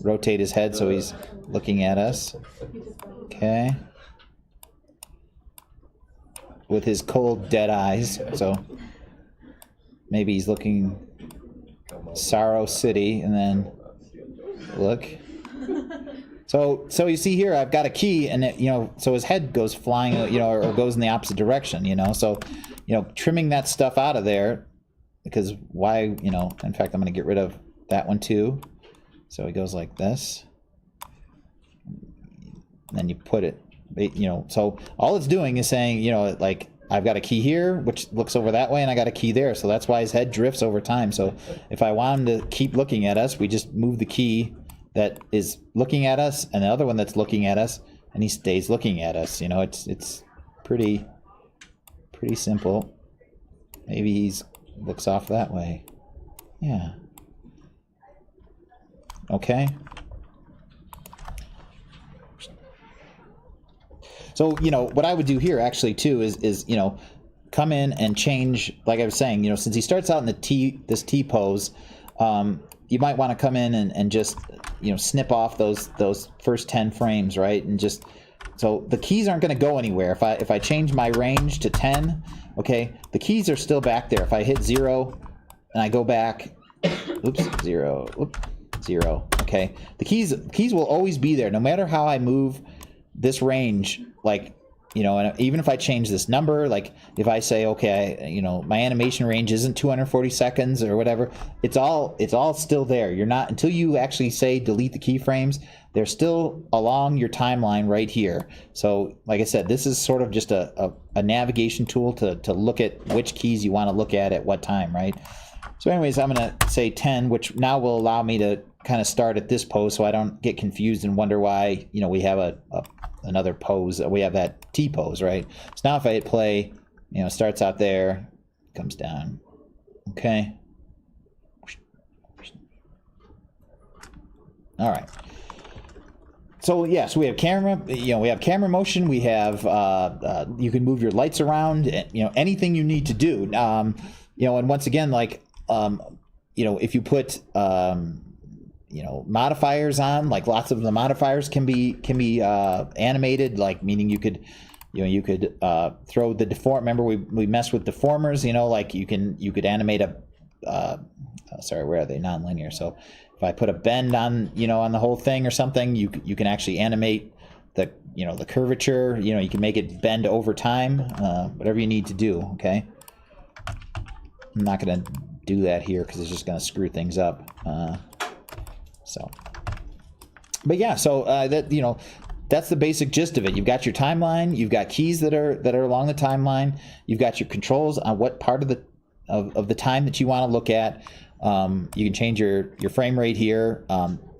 rotate his head so he's looking at us. Okay. With his cold dead eyes. So maybe he's looking Sorrow City, and then look. So you see here, I've got a key, and it, you know, so his head goes flying, you know, or goes in the opposite direction, you know. So, you know, trimming that stuff out of there, because why, you know, in fact, I'm going to get rid of that one too. So it goes like this. And then you put it, you know, so all it's doing is saying, you know, like, I've got a key here, which looks over that way, and I got a key there. So that's why his head drifts over time. So if I want him to keep looking at us, we just move the key that is looking at us and the other one that's looking at us, and he stays looking at us. You know, it's pretty simple. Maybe he's looks off that way. Yeah. Okay. So, you know, what I would do here actually too is, you know, come in and change, like I was saying, you know, since he starts out in the this T pose, you might want to come in and just, you know, snip off those first 10 frames, right? And just, so the keys aren't going to go anywhere. If I change my range to 10, okay, the keys are still back there. If I hit 0 and I go back, oops, 0, oops, 0, okay, the keys will always be there no matter how I move this range. Like, you know, and even if I change this number, like if I say, okay, you know, my animation range isn't 240 seconds or whatever, it's all still there. You're not, until you actually say delete the keyframes, they're still along your timeline right here. So like I said, this is sort of just a navigation tool to look at which keys you want to look at what time, right? So anyways, I'm going to say 10, which now will allow me to kind of start at this pose so I don't get confused and wonder why, you know, we have another pose. We have that T pose, right? So now if I hit play, you know, it starts out there, comes down. Okay. All right. So yeah, so we have camera, you know, we have camera motion, we have, you can move your lights around, you know, anything you need to do. You know, and once again, like, you know, if you put, you know, modifiers on, like lots of the modifiers can be animated, like meaning you could, you know, you could throw the deform. Remember we messed with deformers, you know, like you could animate a, sorry, where are they? Nonlinear. So if I put a bend on, you know, on the whole thing or something, you can actually animate the, you know, the curvature. You know, you can make it bend over time, whatever you need to do. Okay. I'm not going to do that here because it's just going to screw things up. But yeah, so that, you know, that's the basic gist of it. You've got your timeline, you've got keys that are along the timeline, you've got your controls on what part of the time that you want to look at. You can change your frame rate here.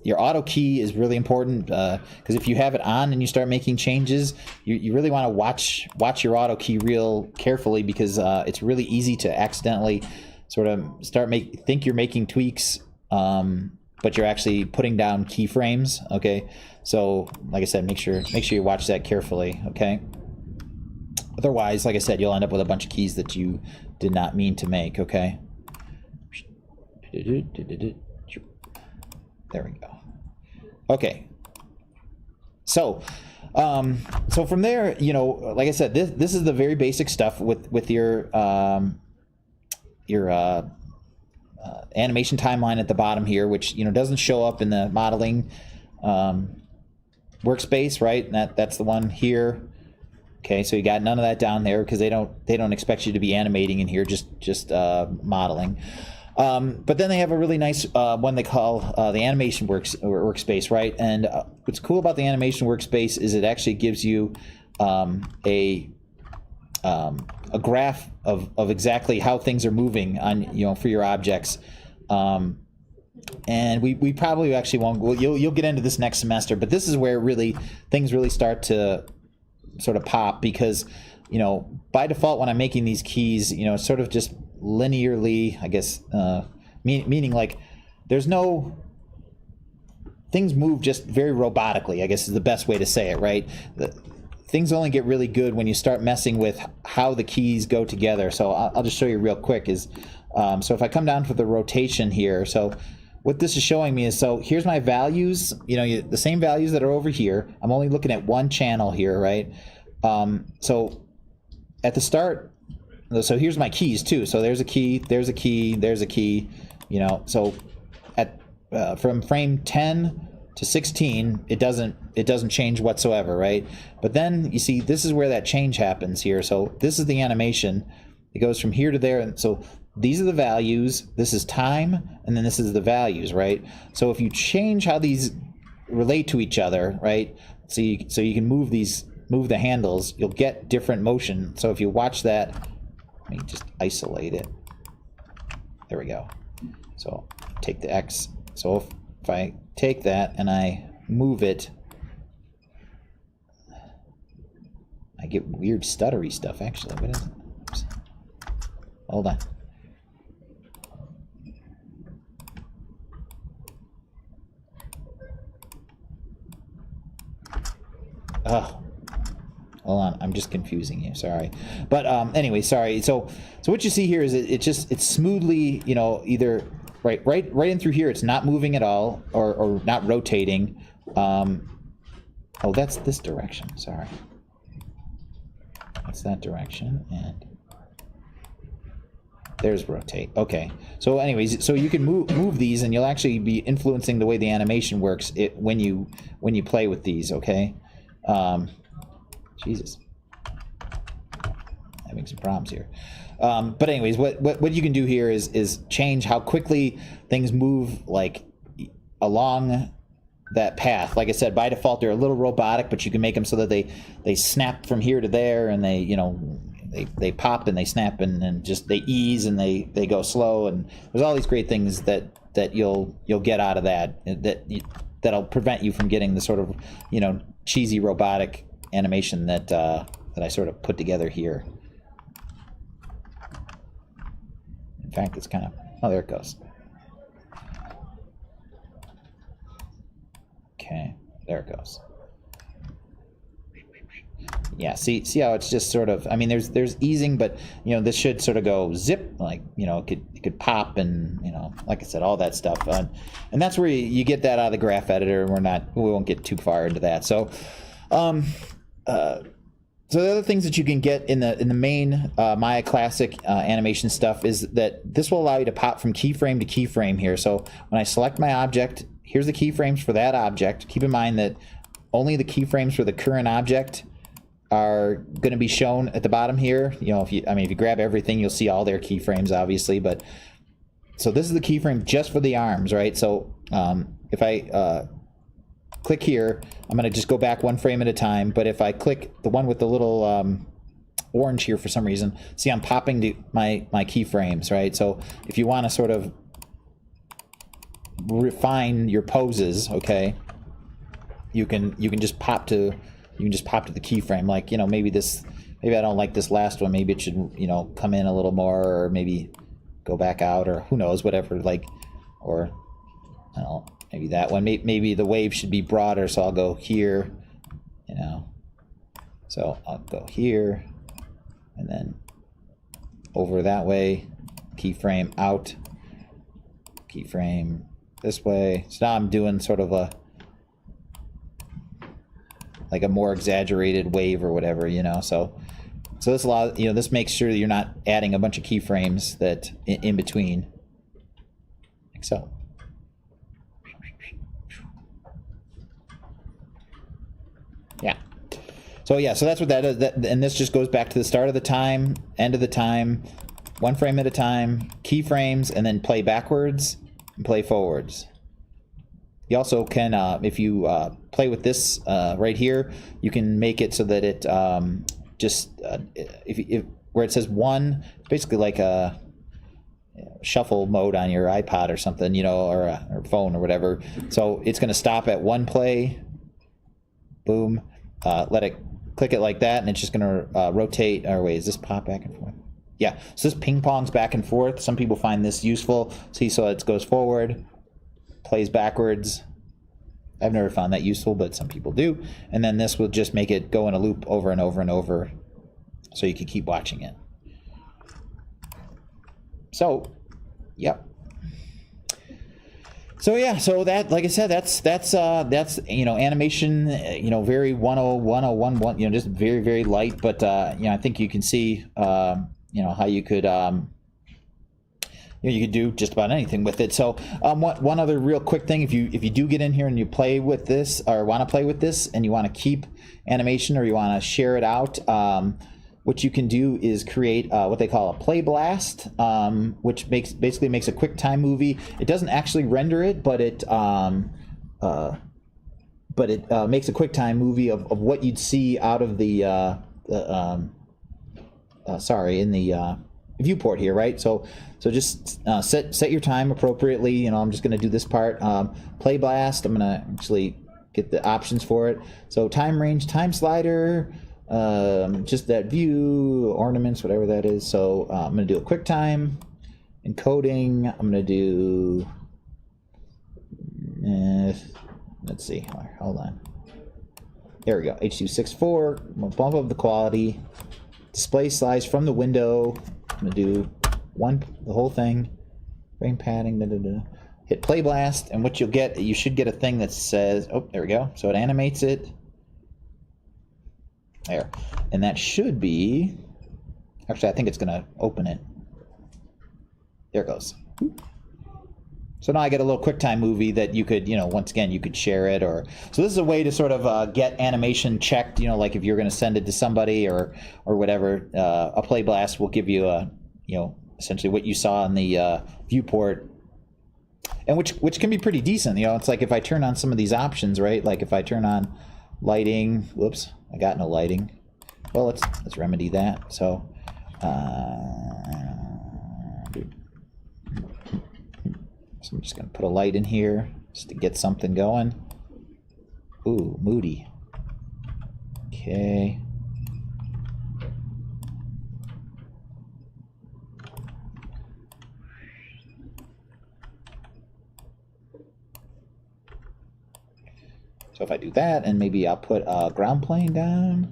Your auto key is really important because if you have it on and you start making changes, you really want to watch your auto key real carefully because it's really easy to accidentally sort of think you're making tweaks, but you're actually putting down keyframes. Okay, so like I said, make sure you watch that carefully. Okay. Otherwise, like I said, you'll end up with a bunch of keys that you did not mean to make. Okay. There we go. Okay. So from there, you know, like I said, this is the very basic stuff with your animation timeline at the bottom here, which, you know, doesn't show up in the modeling workspace, right? And that's the one here. Okay, so you got none of that down there because they don't expect you to be animating in here, just modeling. But then they have a really nice one they call the animation workspace, right? And what's cool about the animation workspace is it actually gives you a graph of exactly how things are moving on, you know, for your objects. And we probably actually won't. Well, you'll get into this next semester, but this is where things really start to sort of pop because, you know, by default when I'm making these keys, you know, it's sort of just linearly, I guess, meaning like there's no, things move just very robotically, I guess is the best way to say it, right? Things only get really good when you start messing with how the keys go together. So I'll just show you real quick is, so if I come down for the rotation here, so what this is showing me is, so here's my values, you know, the same values that are over here. I'm only looking at one channel here, right? So at the start, so here's my keys too. So there's a key, there's a key, there's a key, you know, so at from frame 10 to 16, it doesn't change whatsoever, right? But then you see this is where that change happens here. So this is the animation. It goes from here to there, and so these are the values, this is time, and then this is the values, right? So if you change how these relate to each other, right? So you can move the handles, you'll get different motion. So if you watch that, let me just isolate it. There we go. So take the X. So if I take that and I move it, I get weird stuttery stuff actually. What is it? Oops. Hold on. Oh, hold on, I'm just confusing you, sorry. But anyway, sorry. So what you see here is it's smoothly, you know, either right in through here, it's not moving at all or not rotating. Oh, that's this direction, sorry. That's that direction, and there's rotate. Okay. So anyways, so you can move these and you'll actually be influencing the way the animation works when you play with these, okay? Jesus, having some problems here. But anyways, what you can do here is change how quickly things move, like along that path. Like I said, by default they're a little robotic, but you can make them so that they snap from here to there, and they, you know, they pop and they snap and just they ease and they go slow, and there's all these great things that you'll get out of that'll prevent you from getting the sort of, you know, cheesy robotic animation that I sort of put together here. In fact, it's kind of, oh, there it goes. Okay, there it goes. Yeah, see how it's just sort of, I mean, there's easing, but, you know, this should sort of go zip, like, you know, it could pop, and, you know, like I said, all that stuff. And that's where you get that out of the graph editor, and we won't get too far into that. So so the other things that you can get in the main Maya Classic animation stuff is that this will allow you to pop from keyframe to keyframe here. So when I select my object, here's the keyframes for that object. Keep in mind that only the keyframes for the current object are going to be shown at the bottom here. You know, if you grab everything, you'll see all their keyframes, obviously, but so this is the keyframe just for the arms, right? So if I click here, I'm going to just go back one frame at a time. But if I click the one with the little orange here for some reason, see I'm popping to my keyframes, right? So if you want to sort of refine your poses, okay, you can just pop to the keyframe. Like, you know, maybe I don't like this last one. Maybe it should, you know, come in a little more, or maybe go back out, or who knows, whatever. Like, or I don't know, maybe that one. Maybe the wave should be broader, so I'll go here, you know. So I'll go here, and then over that way, keyframe out, keyframe this way. So now I'm doing sort of like a more exaggerated wave or whatever, you know. So this allows, you know, this makes sure that you're not adding a bunch of keyframes that in between, like so. Yeah. So yeah, so that's what that is. And this just goes back to the start of the time, end of the time, one frame at a time, keyframes, and then play backwards and play forwards. You also can, if you play with this right here, you can make it so that it if where it says 1, it's basically like a shuffle mode on your iPod or something, you know, or phone or whatever. So it's going to stop at 1 play. Boom. Let it click it like that, and it's just going to rotate. Or wait, is this pop back and forth? Yeah. So this ping pongs back and forth. Some people find this useful. See, so it goes forward, plays backwards. I've never found that useful, but some people do. And then this will just make it go in a loop over and over and over, so you can keep watching it. So, yep. So yeah, so that, like I said, that's you know, animation, you know, very 101, you know, just very, very light, but you know, I think you can see you know, how you could you know, you could do just about anything with it. So one other real quick thing, if you do get in here and you play with this, or want to play with this, and you want to keep animation, or you want to share it out, what you can do is create what they call a play blast, which basically makes a quick time movie. It doesn't actually render it, but it makes a quick time movie of what you'd see out of the in the viewport here, right? So just set your time appropriately. You know, I'm just going to do this part. Play blast. I'm going to actually get the options for it. So time range, time slider, just that view, ornaments, whatever that is. So I'm going to do a quick time, encoding. I'm going to do, let's see, hold on. There we go, H.264. I'm going to bump up the quality. Display slice from the window. I'm going to do the whole thing. Frame padding, hit play blast, and what you'll get, you should get a thing that says, oh, there we go. So it animates it. There. And that should be, actually, I think it's going to open it. There it goes. So now I get a little QuickTime movie that you could, you know, once again, you could share it, or, so this is a way to sort of get animation checked, you know, like if you're going to send it to somebody or whatever. A play blast will give you a, you know, essentially what you saw in the viewport, and which can be pretty decent. You know, it's like if I turn on some of these options, right? Like if I turn on lighting, whoops, I got no lighting. Well, let's remedy that. So, so I'm just going to put a light in here just to get something going. Ooh, moody. Okay. So if I do that, and maybe I'll put a ground plane down.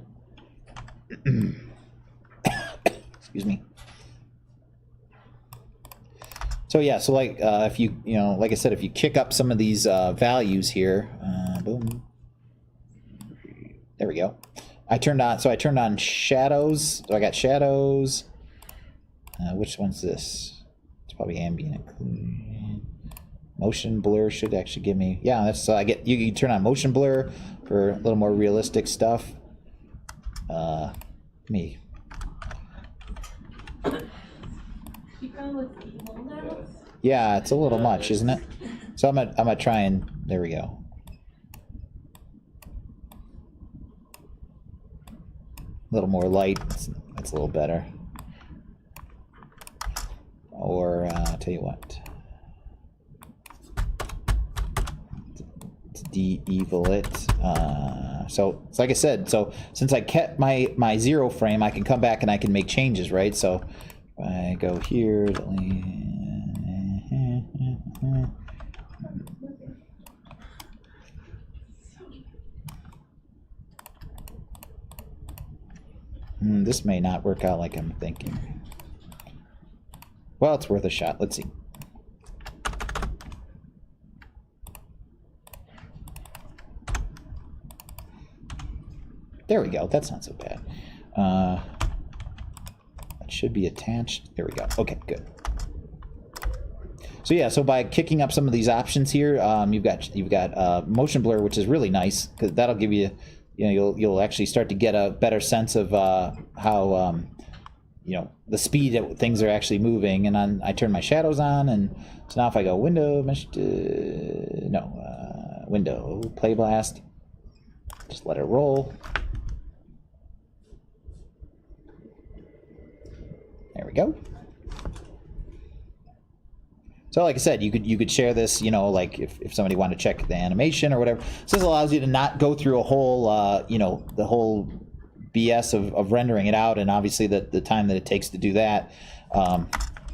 Excuse me. So yeah, so like if you know, like I said, if you kick up some of these values here, boom, there we go. I turned on shadows. So I got shadows. Which one's this? It's probably ambient. Motion blur should actually give me, yeah, that's, I get, you can turn on motion blur for a little more realistic stuff. Me. You go with evil now? Yeah, it's a little much, isn't it? So I'm gonna try and, there we go. A little more light, that's a little better. Or, I'll tell you what. Let's de-evil it. So it's like I said, so since I kept my 0 frame, I can come back and I can make changes, right? So if I go here, this may not work out like I'm thinking. Well, it's worth a shot. Let's see. There we go. That's not so bad. That should be attached. There we go. Okay, good. So yeah, so by kicking up some of these options here, you've got motion blur, which is really nice because that'll give you, you'll actually start to get a better sense of how the speed that things are actually moving. And I turn my shadows on, and so now if I go window, window, play blast, just let it roll. There we go. So like I said, you could share this, like if somebody wanted to check the animation or whatever. So this allows you to not go through a whole, the whole BS of rendering it out, and obviously the time that it takes to do that.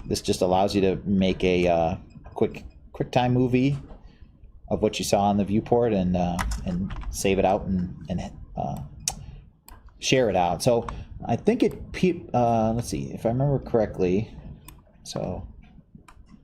This just allows you to make a quick time movie of what you saw on the viewport and save it out and share it out. So I think let's see if I remember correctly. So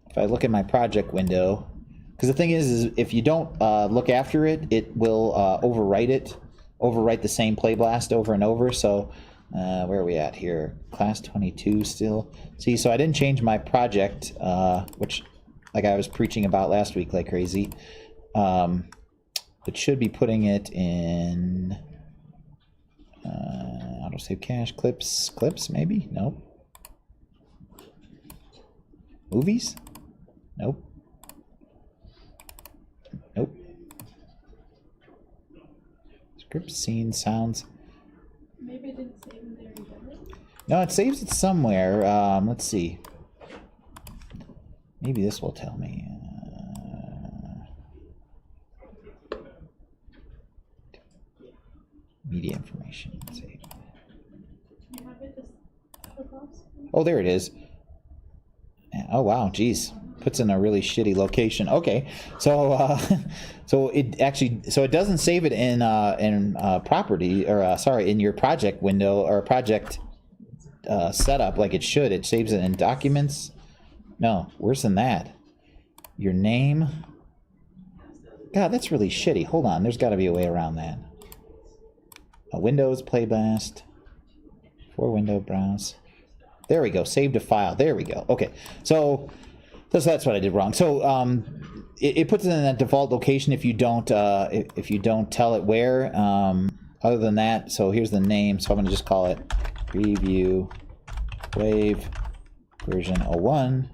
if I look at my project window, because the thing is if you don't look after it, it will overwrite the same play blast over and over. So where are we at here? Class 22 still. See, so I didn't change my project, which like I was preaching about last week like crazy. It should be putting it in autosave cache, clips maybe? Nope. Movies? Nope. Nope. Script, scene, sounds. Maybe it didn't save in there either. No, it saves it somewhere. Let's see. Maybe this will tell me. Media information. Let's see. You have it just across? Oh, there it is. Oh wow, geez, puts in a really shitty location. Okay, so so it doesn't save it in property, or sorry, in your project window or project setup like it should. It saves it in documents. No, worse than that. Your name. God, that's really shitty. Hold on, there's got to be a way around that. Windows, play blast, for window, browse. There we go. Save to file. There we go. Okay. So that's what I did wrong. So it puts it in that default location if you don't tell it where. Other than that, so here's the name. So I'm going to just call it Preview Wave version 01.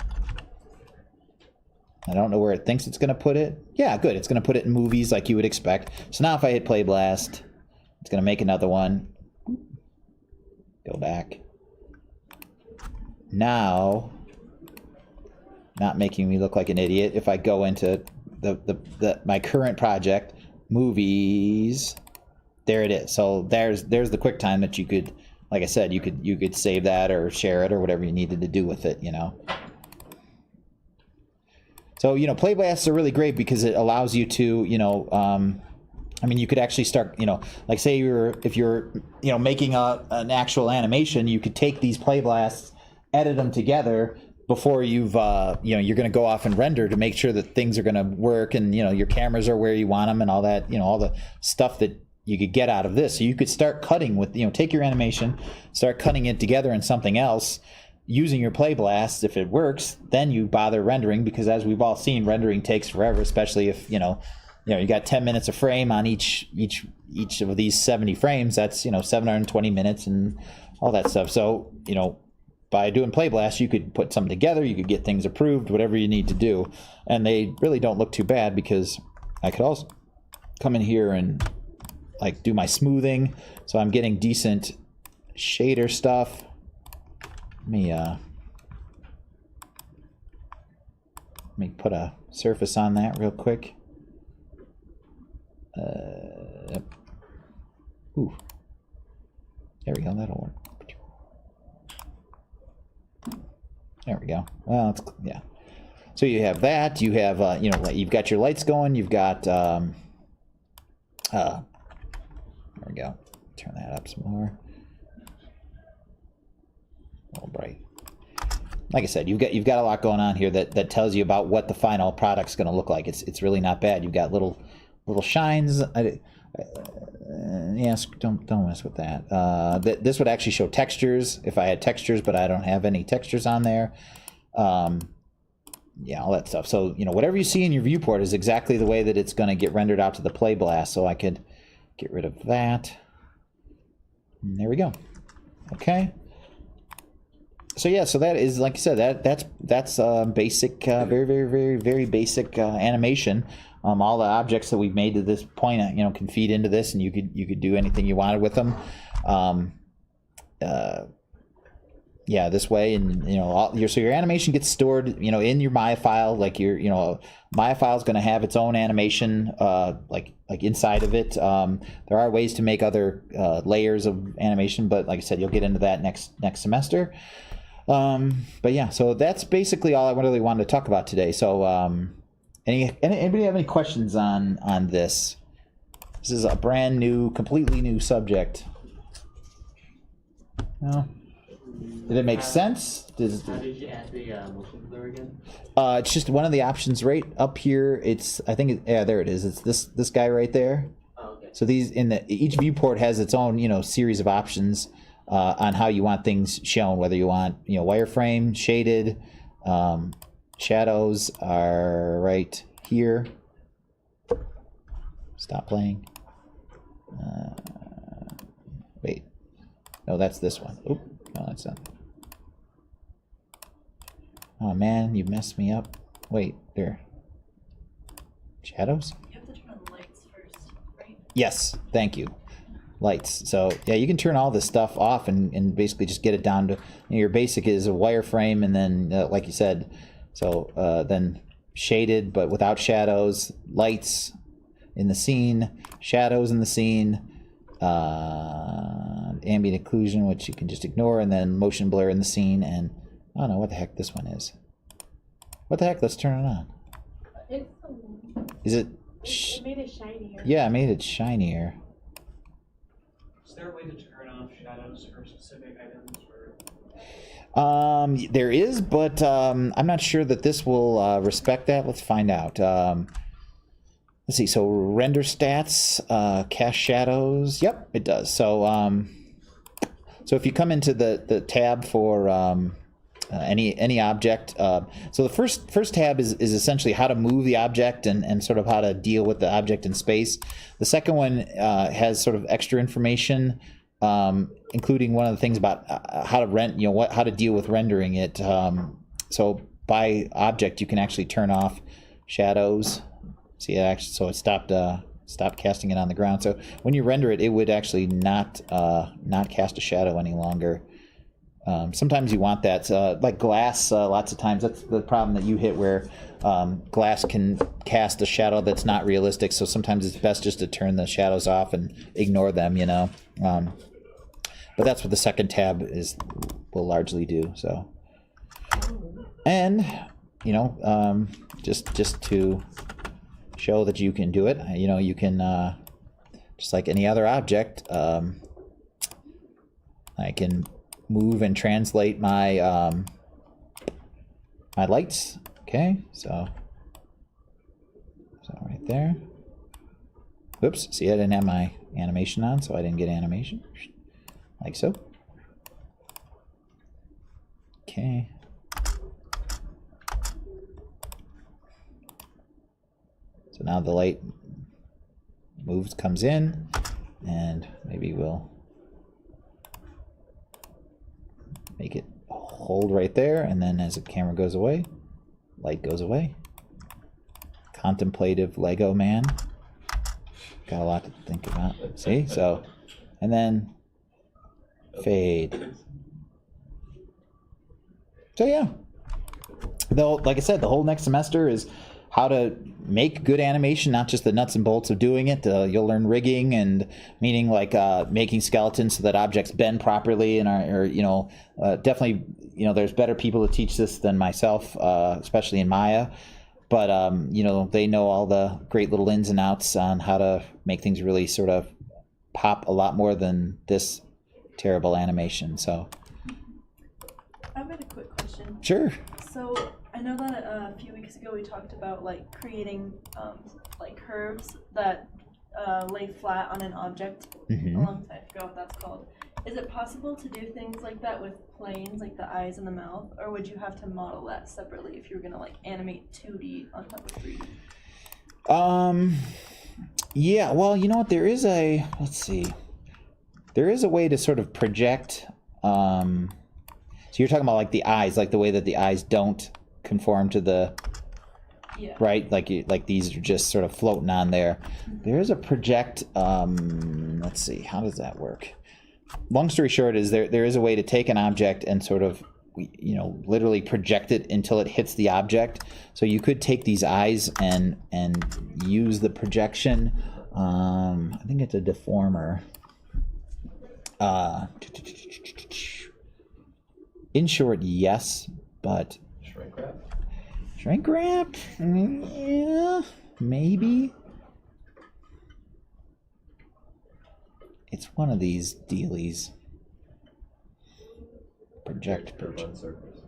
I don't know where it thinks it's going to put it. Yeah, good. It's going to put it in movies like you would expect. So now if I hit play blast, it's going to make another one. Go back. Now, not making me look like an idiot, if I go into my current project, movies, there it is. So there's the QuickTime that you could, like I said, you could save that or share it or whatever you needed to do with it, So, play blasts are really great because it allows you to, I mean, you could actually start, like say if you're making an actual animation, you could take these play blasts, edit them together before you've, you're going to go off and render to make sure that things are going to work and, your cameras are where you want them and all that, all the stuff that you could get out of this. So you could start cutting with, take your animation, start cutting it together in something else using your play blasts. If it works, then you bother rendering, because as we've all seen, rendering takes forever, especially if, you got 10 minutes a frame on each of these 70 frames. That's 720 minutes and all that stuff. So by doing play blast, you could put something together, you could get things approved, whatever you need to do. And they really don't look too bad because I could also come in here and like do my smoothing. So I'm getting decent shader stuff. Let me put a surface on that real quick. Yep. Ooh. There we go, that'll work. There we go. Well, it's, yeah. So you have that. You have, you know, you've got your lights going. You've got, there we go. Turn that up some more. A little bright. Like I said, you've got a lot going on here that tells you about what the final product's going to look like. It's really not bad. You've got little shines. Yes, don't mess with that. This would actually show textures if I had textures, but I don't have any textures on there. Yeah, all that stuff. So, you know, whatever you see in your viewport is exactly the way that it's going to get rendered out to the play blast. So I could get rid of that. And there we go. Okay. So yeah, so that is, like I said, that's basic, very basic animation. All the objects that we've made to this point, you know, can feed into this, and you could do anything you wanted with them. Yeah, this way, and you know, so your animation gets stored, you know, in your Maya file. Like your, you know, Maya file is going to have its own animation, like inside of it. There are ways to make other layers of animation, but like I said, you'll get into that next semester. But yeah, so that's basically all I really wanted to talk about today. So anybody have any questions on this? This is a brand new, completely new subject. No? Did it make sense? How did you add the motion blur again? It's just one of the options right up here. It's, I think, yeah, there it is. It's this guy right there. Oh, okay. So these each viewport has its own, you know, series of options on how you want things shown. Whether you want, you know, wireframe, shaded, shadows are right here. Stop playing. Wait, no, that's this one. Oop, no, that's not. Oh man, you messed me up. Wait, there. Shadows? You have to turn on the lights first, right? Yes, thank you. Lights. So yeah, you can turn all this stuff off and basically just get it down to, you know, your basic is a wireframe, and then like you said, so then shaded but without shadows, lights in the scene, shadows in the scene, ambient occlusion, which you can just ignore, and then motion blur in the scene, and I don't know what the heck this one is. What the heck? Let's turn it on. It's Is it? it made it shinier. Yeah, I made it shinier. Is there a way to turn off shadows for specific items? Or... There is, but I'm not sure that this will respect that. Let's find out. Let's see. So render stats, cast shadows. Yep, it does. So so if you come into the tab for any object, so the first tab is essentially how to move the object and sort of how to deal with the object in space. The second one has sort of extra information, including one of the things about how to how to deal with rendering it. So by object, you can actually turn off shadows. See, so it stopped casting it on the ground. So when you render it, it would actually not cast a shadow any longer. Sometimes you want that, like glass. Lots of times that's the problem that you hit, where glass can cast a shadow that's not realistic. So sometimes it's best just to turn the shadows off and ignore them, you know. But that's what the second tab will largely do. So, and you know, just to show that you can do it, you know, you can just like any other object, I can move and translate my my lights. Okay, so right there. Oops, see, I didn't have my animation on, so I didn't get animation. Like so. Okay. So now the light comes in, and maybe we'll make it a hold right there, and then as the camera goes away, light goes away. Contemplative Lego man. Got a lot to think about. See? So, and then fade. So yeah. Though, like I said, the whole next semester is how to make good animation, not just the nuts and bolts of doing it. You'll learn rigging, and meaning like making skeletons so that objects bend properly, and are definitely, there's better people to teach this than myself, especially in Maya. But they know all the great little ins and outs on how to make things really sort of pop a lot more than this terrible animation. So I've got a quick question. sure. So I know that a few weeks ago we talked about like creating like curves that lay flat on an object alongside. I forgot what that's called. Is it possible to do things like that with planes, like the eyes and the mouth, or would you have to model that separately if you were gonna like animate 2D on top of 3D? Yeah, well, you know what, there is a way to sort of project, so you're talking about like the eyes, like the way that the eyes don't conform to the, Yeah. right? Like these are just sort of floating on there. There is a project, let's see, how does that work? Long story short is there is a way to take an object and sort of, literally project it until it hits the object. So you could take these eyes and use the projection. I think it's a deformer. In short, yes, but Shrink wrap? shrink wrap? Yeah, maybe. It's one of these dealies. Project. Curve on surface.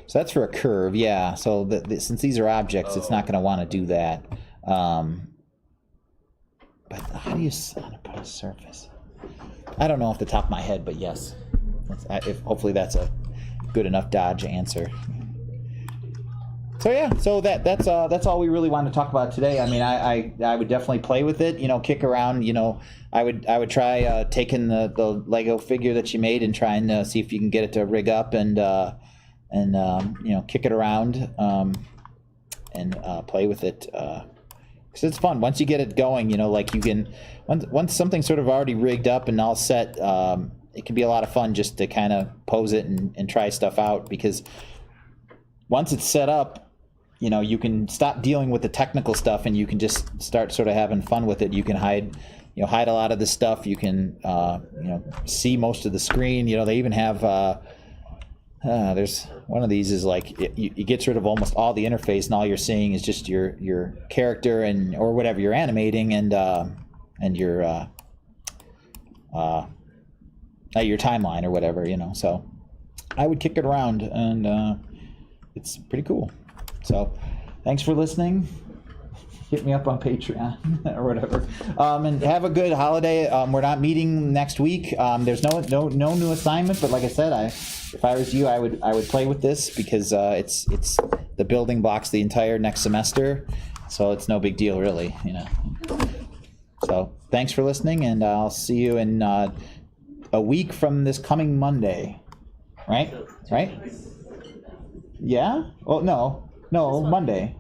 So that's for a curve, yeah. So since these are objects, it's not going to want to do that. But how do you put a surface? I don't know off the top of my head, but yes. Hopefully that's a good enough Dodge answer. So yeah, so that's all we really wanted to talk about today. I mean, I would definitely play with it, kick around, I would try taking the Lego figure that you made and try and see if you can get it to rig up and kick it around and play with it, because it's fun once you get it going. Like you can, once something's sort of already rigged up and all set, it can be a lot of fun just to kind of pose it and try stuff out, because once it's set up, you can stop dealing with the technical stuff and you can just start sort of having fun with it. You can hide a lot of this stuff. You can, see most of the screen. They even have, there's one of these is like, it gets rid of almost all the interface, and all you're seeing is just your character or whatever you're animating, and your timeline or whatever, so I would kick it around, and it's pretty cool. So thanks for listening. Hit me up on Patreon or whatever, and have a good holiday. We're not meeting next week. There's no new assignment, but like I said, if I was you, I would play with this, because it's the building blocks the entire next semester, so it's no big deal really, So thanks for listening, and I'll see you in a week from this coming Monday, right? Yeah? Oh, no, Monday.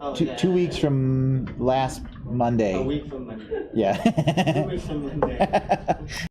Oh, Two weeks from last Monday. A week from Monday. Yeah. 2 weeks from Monday.